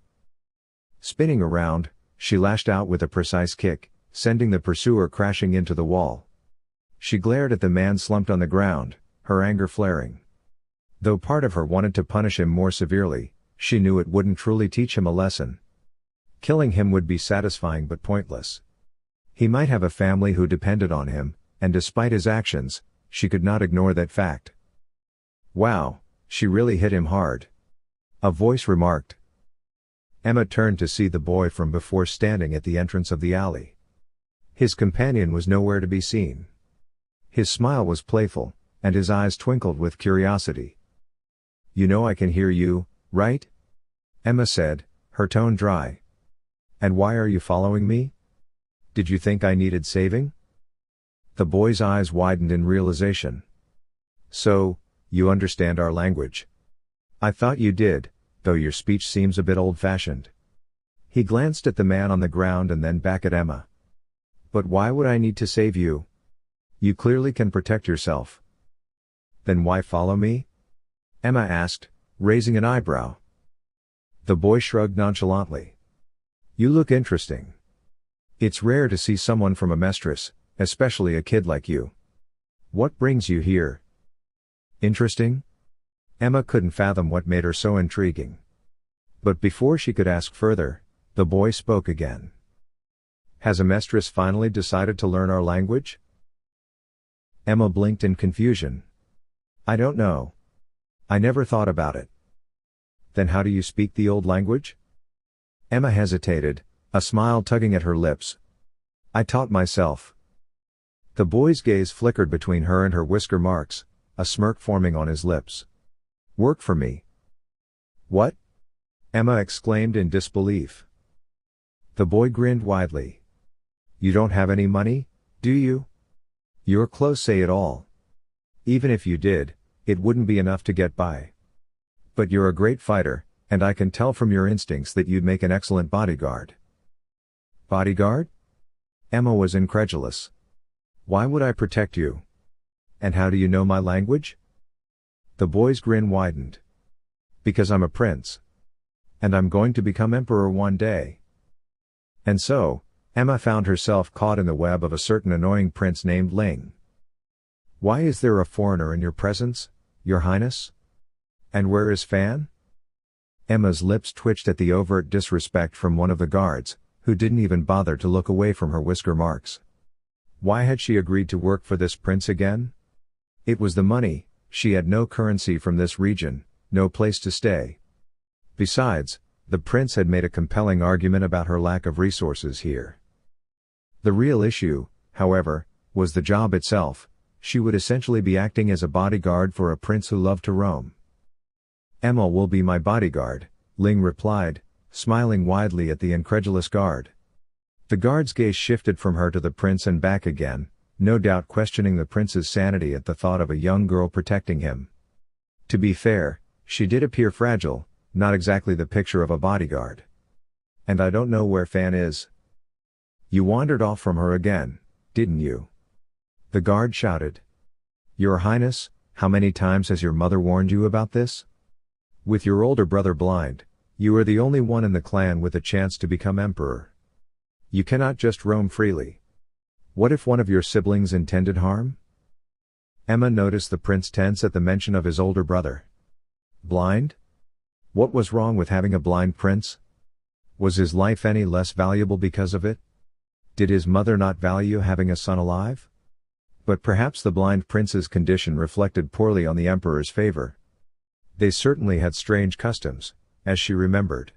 Spinning around, she lashed out with a precise kick, sending the pursuer crashing into the wall. She glared at the man slumped on the ground, her anger flaring. Though part of her wanted to punish him more severely, she knew it wouldn't truly teach him a lesson. Killing him would be satisfying but pointless. He might have a family who depended on him, and despite his actions, she could not ignore that fact. Wow, she really hit him hard. A voice remarked. Emma turned to see the boy from before standing at the entrance of the alley. His companion was nowhere to be seen. His smile was playful, and his eyes twinkled with curiosity. You know I can hear you, right? Emma said, her tone dry. And why are you following me? Did you think I needed saving? The boy's eyes widened in realization. So, you understand our language. I thought you did, though your speech seems a bit old-fashioned. He glanced at the man on the ground and then back at Emma. But why would I need to save you? You clearly can protect yourself. Then why follow me? Emma asked, raising an eyebrow. The boy shrugged nonchalantly. You look interesting. It's rare to see someone from Amestris, especially a kid like you. What brings you here? Interesting? Emma couldn't fathom what made her so intriguing. But before she could ask further, the boy spoke again. Has Amestris finally decided to learn our language? Emma blinked in confusion. I don't know. I never thought about it. Then how do you speak the old language? Emma hesitated, a smile tugging at her lips. I taught myself. The boy's gaze flickered between her and her whisker marks, a smirk forming on his lips. Work for me. What? Emma exclaimed in disbelief. The boy grinned widely. You don't have any money, do you? Your clothes say it all. Even if you did, it wouldn't be enough to get by. But you're a great fighter, and I can tell from your instincts that you'd make an excellent bodyguard. Bodyguard? Emma was incredulous. Why would I protect you? And how do you know my language? The boy's grin widened. Because I'm a prince. And I'm going to become emperor one day. And so, Emma found herself caught in the web of a certain annoying prince named Ling. Why is there a foreigner in your presence, your highness? And where is Fan? Emma's lips twitched at the overt disrespect from one of the guards, who didn't even bother to look away from her whisker marks. Why had she agreed to work for this prince again? It was the money. She had no currency from this region, no place to stay. Besides, the prince had made a compelling argument about her lack of resources here. The real issue, however, was the job itself. She would essentially be acting as a bodyguard for a prince who loved to roam. Emma will be my bodyguard, Ling replied, smiling widely at the incredulous guard. The guard's gaze shifted from her to the prince and back again, no doubt questioning the prince's sanity at the thought of a young girl protecting him. To be fair, she did appear fragile, not exactly the picture of a bodyguard. And I don't know where Fan is. You wandered off from her again, didn't you? The guard shouted. Your Highness, how many times has your mother warned you about this? With your older brother blind, you are the only one in the clan with a chance to become emperor. You cannot just roam freely. What if one of your siblings intended harm? Emma noticed the prince tense at the mention of his older brother. Blind? What was wrong with having a blind prince? Was his life any less valuable because of it? Did his mother not value having a son alive? But perhaps the blind prince's condition reflected poorly on the emperor's favor. They certainly had strange customs, as she remembered.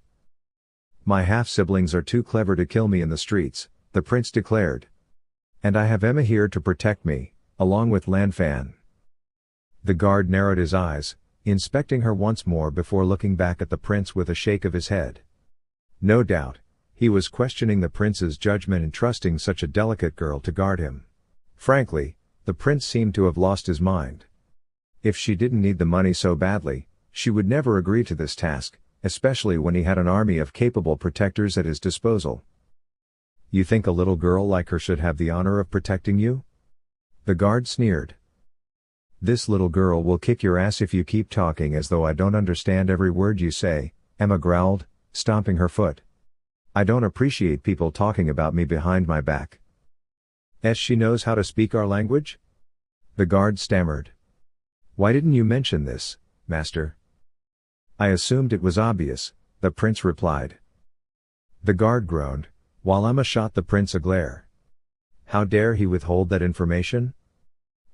My half-siblings are too clever to kill me in the streets, the prince declared. And I have Emma here to protect me, along with Lan Fan. The guard narrowed his eyes, inspecting her once more before looking back at the prince with a shake of his head. No doubt, he was questioning the prince's judgment in trusting such a delicate girl to guard him. Frankly, the prince seemed to have lost his mind. If she didn't need the money so badly, she would never agree to this task, especially when he had an army of capable protectors at his disposal. You think a little girl like her should have the honor of protecting you? The guard sneered. This little girl will kick your ass if you keep talking as though I don't understand every word you say, Emma growled, stomping her foot. I don't appreciate people talking about me behind my back. She knows how to speak our language? The guard stammered. Why didn't you mention this, master? I assumed it was obvious, the prince replied. The guard groaned, while Emma shot the prince a glare. How dare he withhold that information?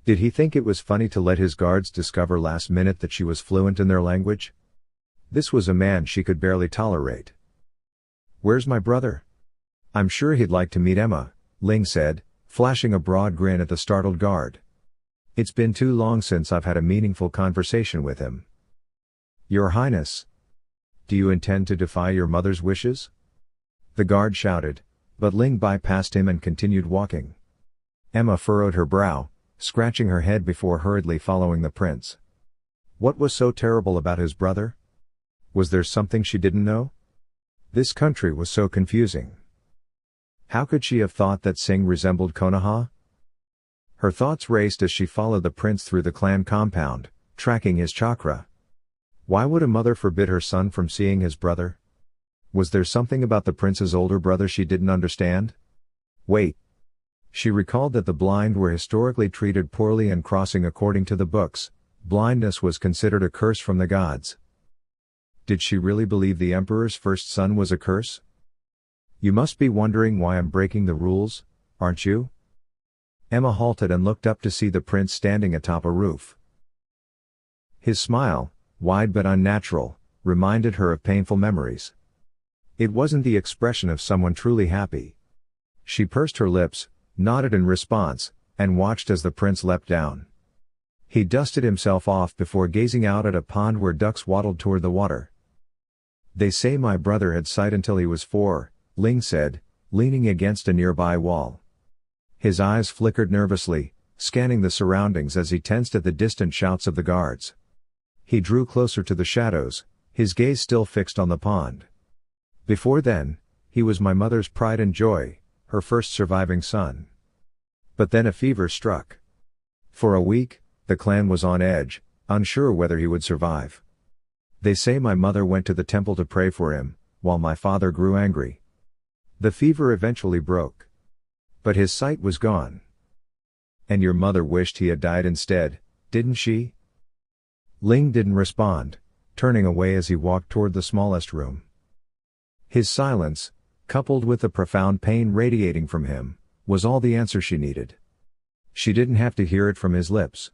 Did he think it was funny to let his guards discover last minute that she was fluent in their language? This was a man she could barely tolerate. Where's my brother? I'm sure he'd like to meet Emma, Ling said, flashing a broad grin at the startled guard. It's been too long since I've had a meaningful conversation with him. Your Highness. Do you intend to defy your mother's wishes? The guard shouted, but Ling bypassed him and continued walking. Emma furrowed her brow, scratching her head before hurriedly following the prince. What was so terrible about his brother? Was there something she didn't know? This country was so confusing. How could she have thought that Singh resembled Konoha? Her thoughts raced as she followed the prince through the clan compound, tracking his chakra. Why would a mother forbid her son from seeing his brother? Was there something about the prince's older brother she didn't understand? Wait. She recalled that the blind were historically treated poorly and crossing according to the books, blindness was considered a curse from the gods. Did she really believe the emperor's first son was a curse? You must be wondering why I'm breaking the rules, aren't you? Emma halted and looked up to see the prince standing atop a roof. His smile, wide but unnatural, reminded her of painful memories. It wasn't the expression of someone truly happy. She pursed her lips, nodded in response, and watched as the prince leapt down. He dusted himself off before gazing out at a pond where ducks waddled toward the water. They say my brother had sight until he was 4, Ling said, leaning against a nearby wall. His eyes flickered nervously, scanning the surroundings as he tensed at the distant shouts of the guards. He drew closer to the shadows, his gaze still fixed on the pond. Before then, he was my mother's pride and joy, her first surviving son. But then a fever struck. For a week, the clan was on edge, unsure whether he would survive. They say my mother went to the temple to pray for him, while my father grew angry. The fever eventually broke. But his sight was gone. And your mother wished he had died instead, didn't she? Ling didn't respond, turning away as he walked toward the smallest room. His silence, coupled with the profound pain radiating from him, was all the answer she needed. She didn't have to hear it from his lips.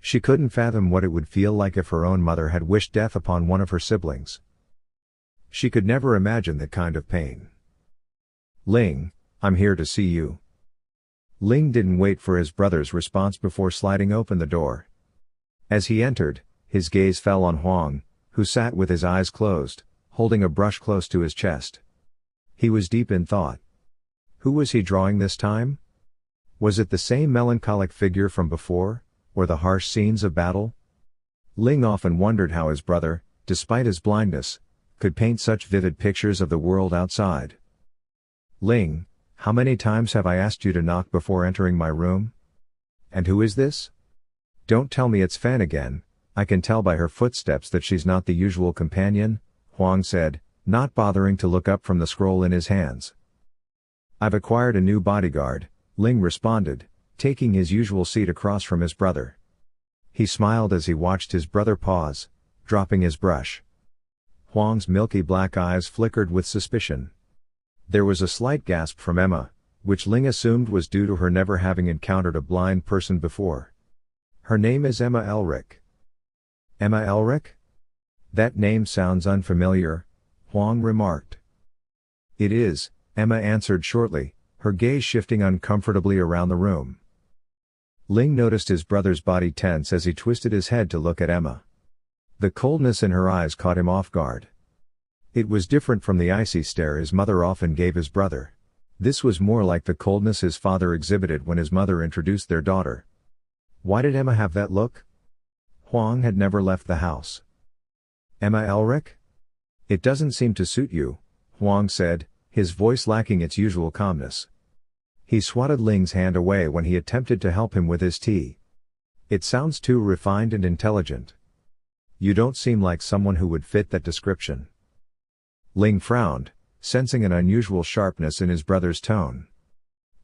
She couldn't fathom what it would feel like if her own mother had wished death upon one of her siblings. She could never imagine that kind of pain. Ling, I'm here to see you. Ling didn't wait for his brother's response before sliding open the door. As he entered, his gaze fell on Huang, who sat with his eyes closed, holding a brush close to his chest. He was deep in thought. Who was he drawing this time? Was it the same melancholic figure from before, or the harsh scenes of battle? Ling often wondered how his brother, despite his blindness, could paint such vivid pictures of the world outside. Ling, how many times have I asked you to knock before entering my room? And who is this? Don't tell me it's Fan again, I can tell by her footsteps that she's not the usual companion, Huang said, not bothering to look up from the scroll in his hands. I've acquired a new bodyguard, Ling responded, taking his usual seat across from his brother. He smiled as he watched his brother pause, dropping his brush. Huang's milky black eyes flickered with suspicion. There was a slight gasp from Emma, which Ling assumed was due to her never having encountered a blind person before. Her name is Emma Elric. Emma Elric? That name sounds unfamiliar, Huang remarked. It is, Emma answered shortly, her gaze shifting uncomfortably around the room. Ling noticed his brother's body tense as he twisted his head to look at Emma. The coldness in her eyes caught him off guard. It was different from the icy stare his mother often gave his brother. This was more like the coldness his father exhibited when his mother introduced their daughter. Why did Emma have that look? Huang had never left the house. Emma Elric? It doesn't seem to suit you, Huang said, his voice lacking its usual calmness. He swatted Ling's hand away when he attempted to help him with his tea. It sounds too refined and intelligent. You don't seem like someone who would fit that description. Ling frowned, sensing an unusual sharpness in his brother's tone.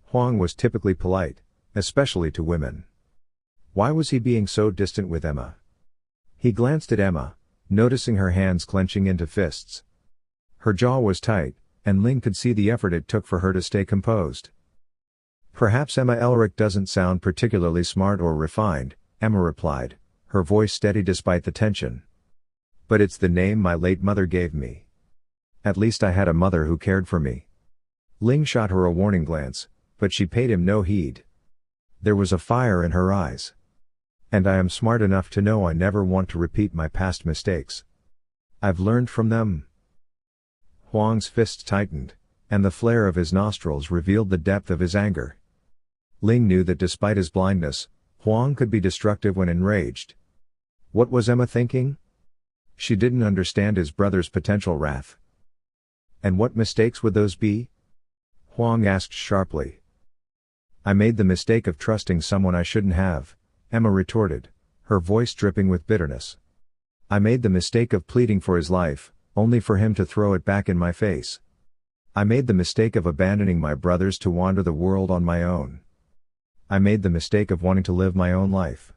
Huang was typically polite, especially to women. Why was he being so distant with Emma? He glanced at Emma, noticing her hands clenching into fists. Her jaw was tight, and Ling could see the effort it took for her to stay composed. Perhaps Emma Elric doesn't sound particularly smart or refined, Emma replied, her voice steady despite the tension. But it's the name my late mother gave me. At least I had a mother who cared for me. Ling shot her a warning glance, but she paid him no heed. There was a fire in her eyes. And I am smart enough to know I never want to repeat my past mistakes. I've learned from them. Huang's fists tightened, and the flare of his nostrils revealed the depth of his anger. Ling knew that despite his blindness, Huang could be destructive when enraged. What was Emma thinking? She didn't understand his brother's potential wrath. And what mistakes would those be? Huang asked sharply. I made the mistake of trusting someone I shouldn't have, Emma retorted, her voice dripping with bitterness. I made the mistake of pleading for his life, only for him to throw it back in my face. I made the mistake of abandoning my brothers to wander the world on my own. I made the mistake of wanting to live my own life.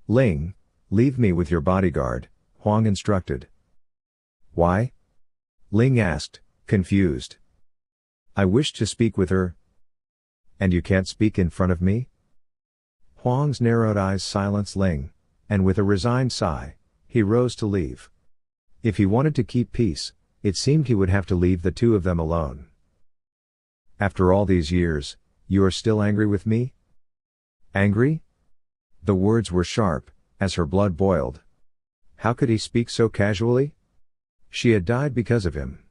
Ling, leave me with your bodyguard, Huang instructed. Why? Ling asked, confused. I wish to speak with her. And you can't speak in front of me? Huang's narrowed eyes silenced Ling, and with a resigned sigh, he rose to leave. If he wanted to keep peace, it seemed he would have to leave the two of them alone. After all these years, you are still angry with me? Angry? The words were sharp, as her blood boiled. How could he speak so casually? She had died because of him.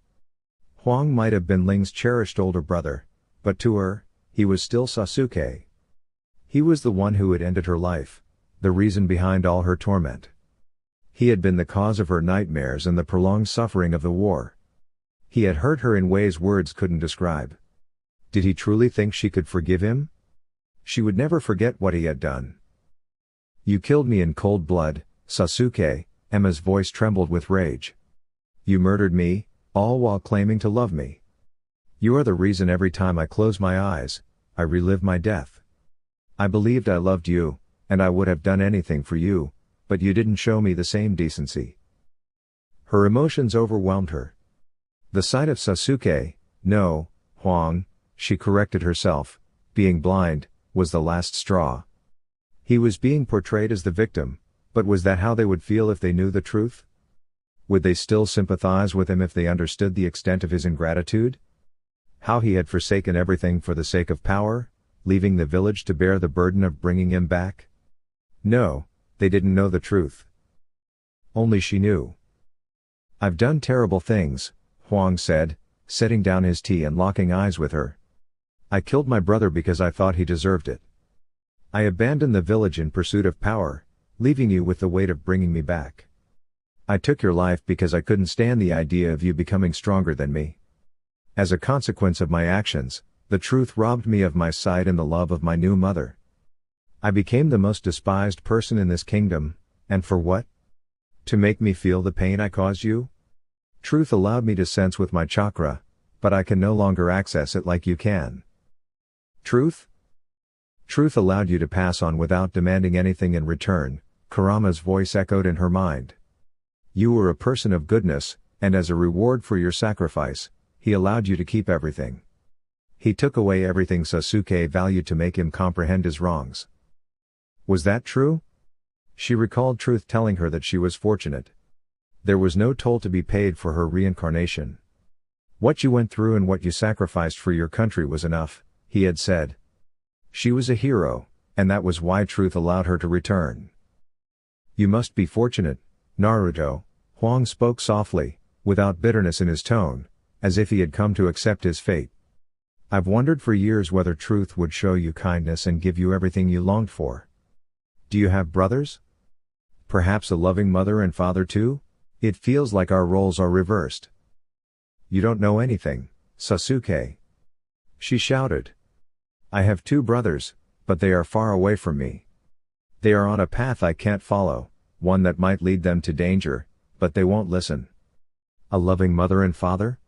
Huang might have been Ling's cherished older brother, but to her, he was still Sasuke. He was the one who had ended her life, the reason behind all her torment. He had been the cause of her nightmares and the prolonged suffering of the war. He had hurt her in ways words couldn't describe. Did he truly think she could forgive him? She would never forget what he had done. You killed me in cold blood, Sasuke, Emma's voice trembled with rage. You murdered me, all while claiming to love me. You are the reason every time I close my eyes, I relive my death. I believed I loved you, and I would have done anything for you, but you didn't show me the same decency. Her emotions overwhelmed her. The sight of Sasuke, no, Huang, she corrected herself, being blind, was the last straw. He was being portrayed as the victim, but was that how they would feel if they knew the truth? Would they still sympathize with him if they understood the extent of his ingratitude? How he had forsaken everything for the sake of power, leaving the village to bear the burden of bringing him back? No, they didn't know the truth. Only she knew. I've done terrible things, Huang said, setting down his tea and locking eyes with her. I killed my brother because I thought he deserved it. I abandoned the village in pursuit of power, leaving you with the weight of bringing me back. I took your life because I couldn't stand the idea of you becoming stronger than me. As a consequence of my actions, the truth robbed me of my sight and the love of my new mother. I became the most despised person in this kingdom, and for what? To make me feel the pain I caused you? Truth allowed me to sense with my chakra, but I can no longer access it like you can. Truth? Truth allowed you to pass on without demanding anything in return, Kurama's voice echoed in her mind. You were a person of goodness, and as a reward for your sacrifice, he allowed you to keep everything. He took away everything Sasuke valued to make him comprehend his wrongs. Was that true? She recalled Truth telling her that she was fortunate. There was no toll to be paid for her reincarnation. What you went through and what you sacrificed for your country was enough, he had said. She was a hero, and that was why Truth allowed her to return. You must be fortunate, Naruto, Huang spoke softly, without bitterness in his tone, as if he had come to accept his fate. I've wondered for years whether Truth would show you kindness and give you everything you longed for. Do you have brothers? Perhaps a loving mother and father too? It feels like our roles are reversed. You don't know anything, Sasuke. She shouted. I have 2 brothers, but they are far away from me. They are on a path I can't follow, one that might lead them to danger, but they won't listen. A loving mother and father?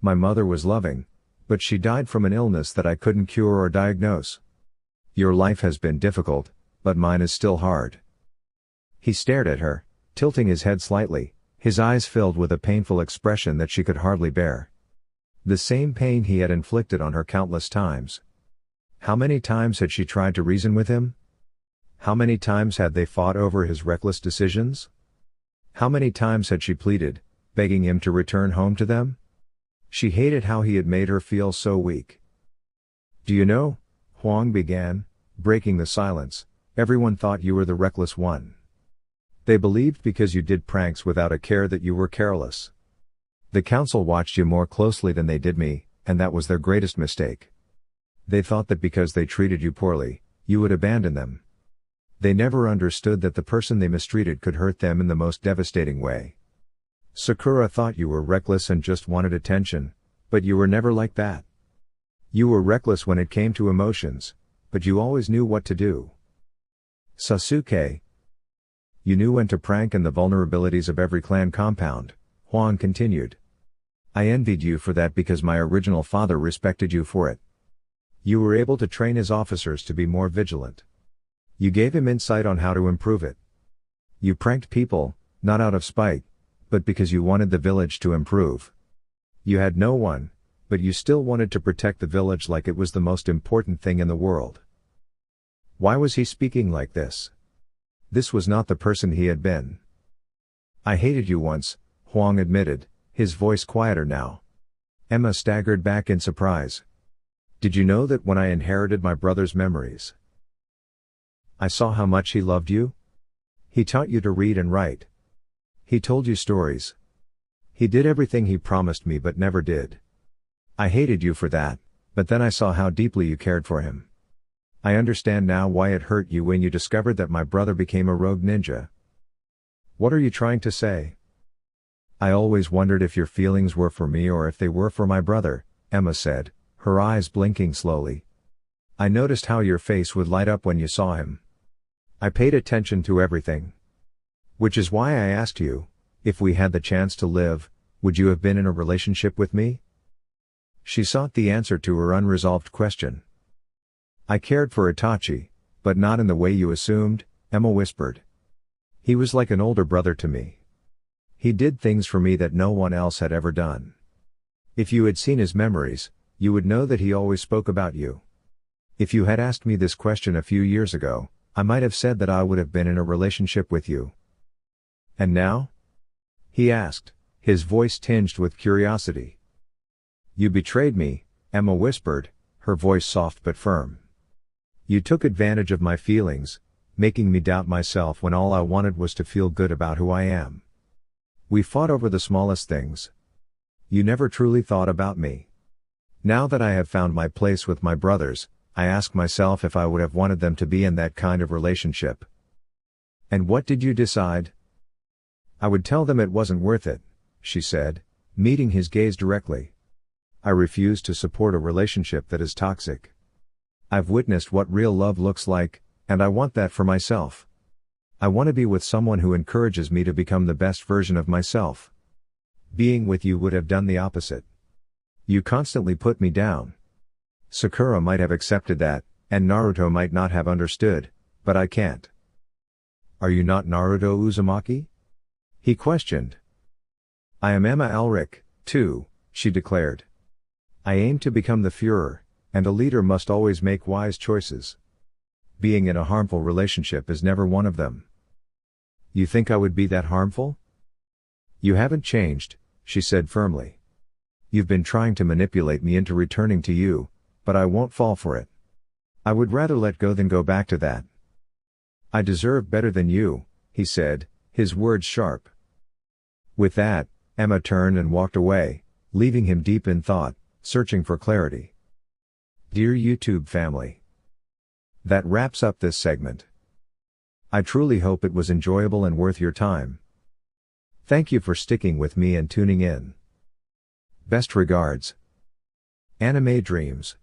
My mother was loving, but she died from an illness that I couldn't cure or diagnose. Your life has been difficult, but mine is still hard. He stared at her, tilting his head slightly, his eyes filled with a painful expression that she could hardly bear. The same pain he had inflicted on her countless times. How many times had she tried to reason with him? How many times had they fought over his reckless decisions? How many times had she pleaded, begging him to return home to them? She hated how he had made her feel so weak. Do you know, Huang began, breaking the silence, everyone thought you were the reckless one. They believed because you did pranks without a care that you were careless. The council watched you more closely than they did me, and that was their greatest mistake. They thought that because they treated you poorly, you would abandon them. They never understood that the person they mistreated could hurt them in the most devastating way. Sakura thought you were reckless and just wanted attention, but you were never like that. You were reckless when it came to emotions, but you always knew what to do. Sasuke. You knew when to prank and the vulnerabilities of every clan compound, Huang continued. I envied you for that because my original father respected you for it. You were able to train his officers to be more vigilant. You gave him insight on how to improve it. You pranked people, not out of spite, but because you wanted the village to improve. You had no one, but you still wanted to protect the village like it was the most important thing in the world. Why was he speaking like this? This was not the person he had been. I hated you once, Huang admitted, his voice quieter now. Emma staggered back in surprise. Did you know that when I inherited my brother's memories, I saw how much he loved you? He taught you to read and write. He told you stories. He did everything he promised me but never did. I hated you for that, but then I saw how deeply you cared for him. I understand now why it hurt you when you discovered that my brother became a rogue ninja. What are you trying to say? I always wondered if your feelings were for me or if they were for my brother, Emma said, her eyes blinking slowly. I noticed how your face would light up when you saw him. I paid attention to everything. Which is why I asked you, if we had the chance to live, would you have been in a relationship with me? She sought the answer to her unresolved question. I cared for Itachi, but not in the way you assumed, Emma whispered. He was like an older brother to me. He did things for me that no one else had ever done. If you had seen his memories, you would know that he always spoke about you. If you had asked me this question a few years ago, I might have said that I would have been in a relationship with you. And now? He asked, his voice tinged with curiosity. You betrayed me, Emma whispered, her voice soft but firm. You took advantage of my feelings, making me doubt myself when all I wanted was to feel good about who I am. We fought over the smallest things. You never truly thought about me. Now that I have found my place with my brothers, I ask myself if I would have wanted them to be in that kind of relationship. And what did you decide? I would tell them it wasn't worth it, she said, meeting his gaze directly. I refuse to support a relationship that is toxic. I've witnessed what real love looks like, and I want that for myself. I want to be with someone who encourages me to become the best version of myself. Being with you would have done the opposite. You constantly put me down. Sakura might have accepted that, and Naruto might not have understood, but I can't. Are you not Naruto Uzumaki? He questioned. I am Emma Alric, too, she declared. I aim to become the Führer, and a leader must always make wise choices. Being in a harmful relationship is never one of them. You think I would be that harmful? You haven't changed, she said firmly. You've been trying to manipulate me into returning to you, but I won't fall for it. I would rather let go than go back to that. I deserve better than you, he said, his words sharp. With that, Emma turned and walked away, leaving him deep in thought, searching for clarity. Dear YouTube family, that wraps up this segment. I truly hope it was enjoyable and worth your time. Thank you for sticking with me and tuning in. Best regards. Anime Dreams.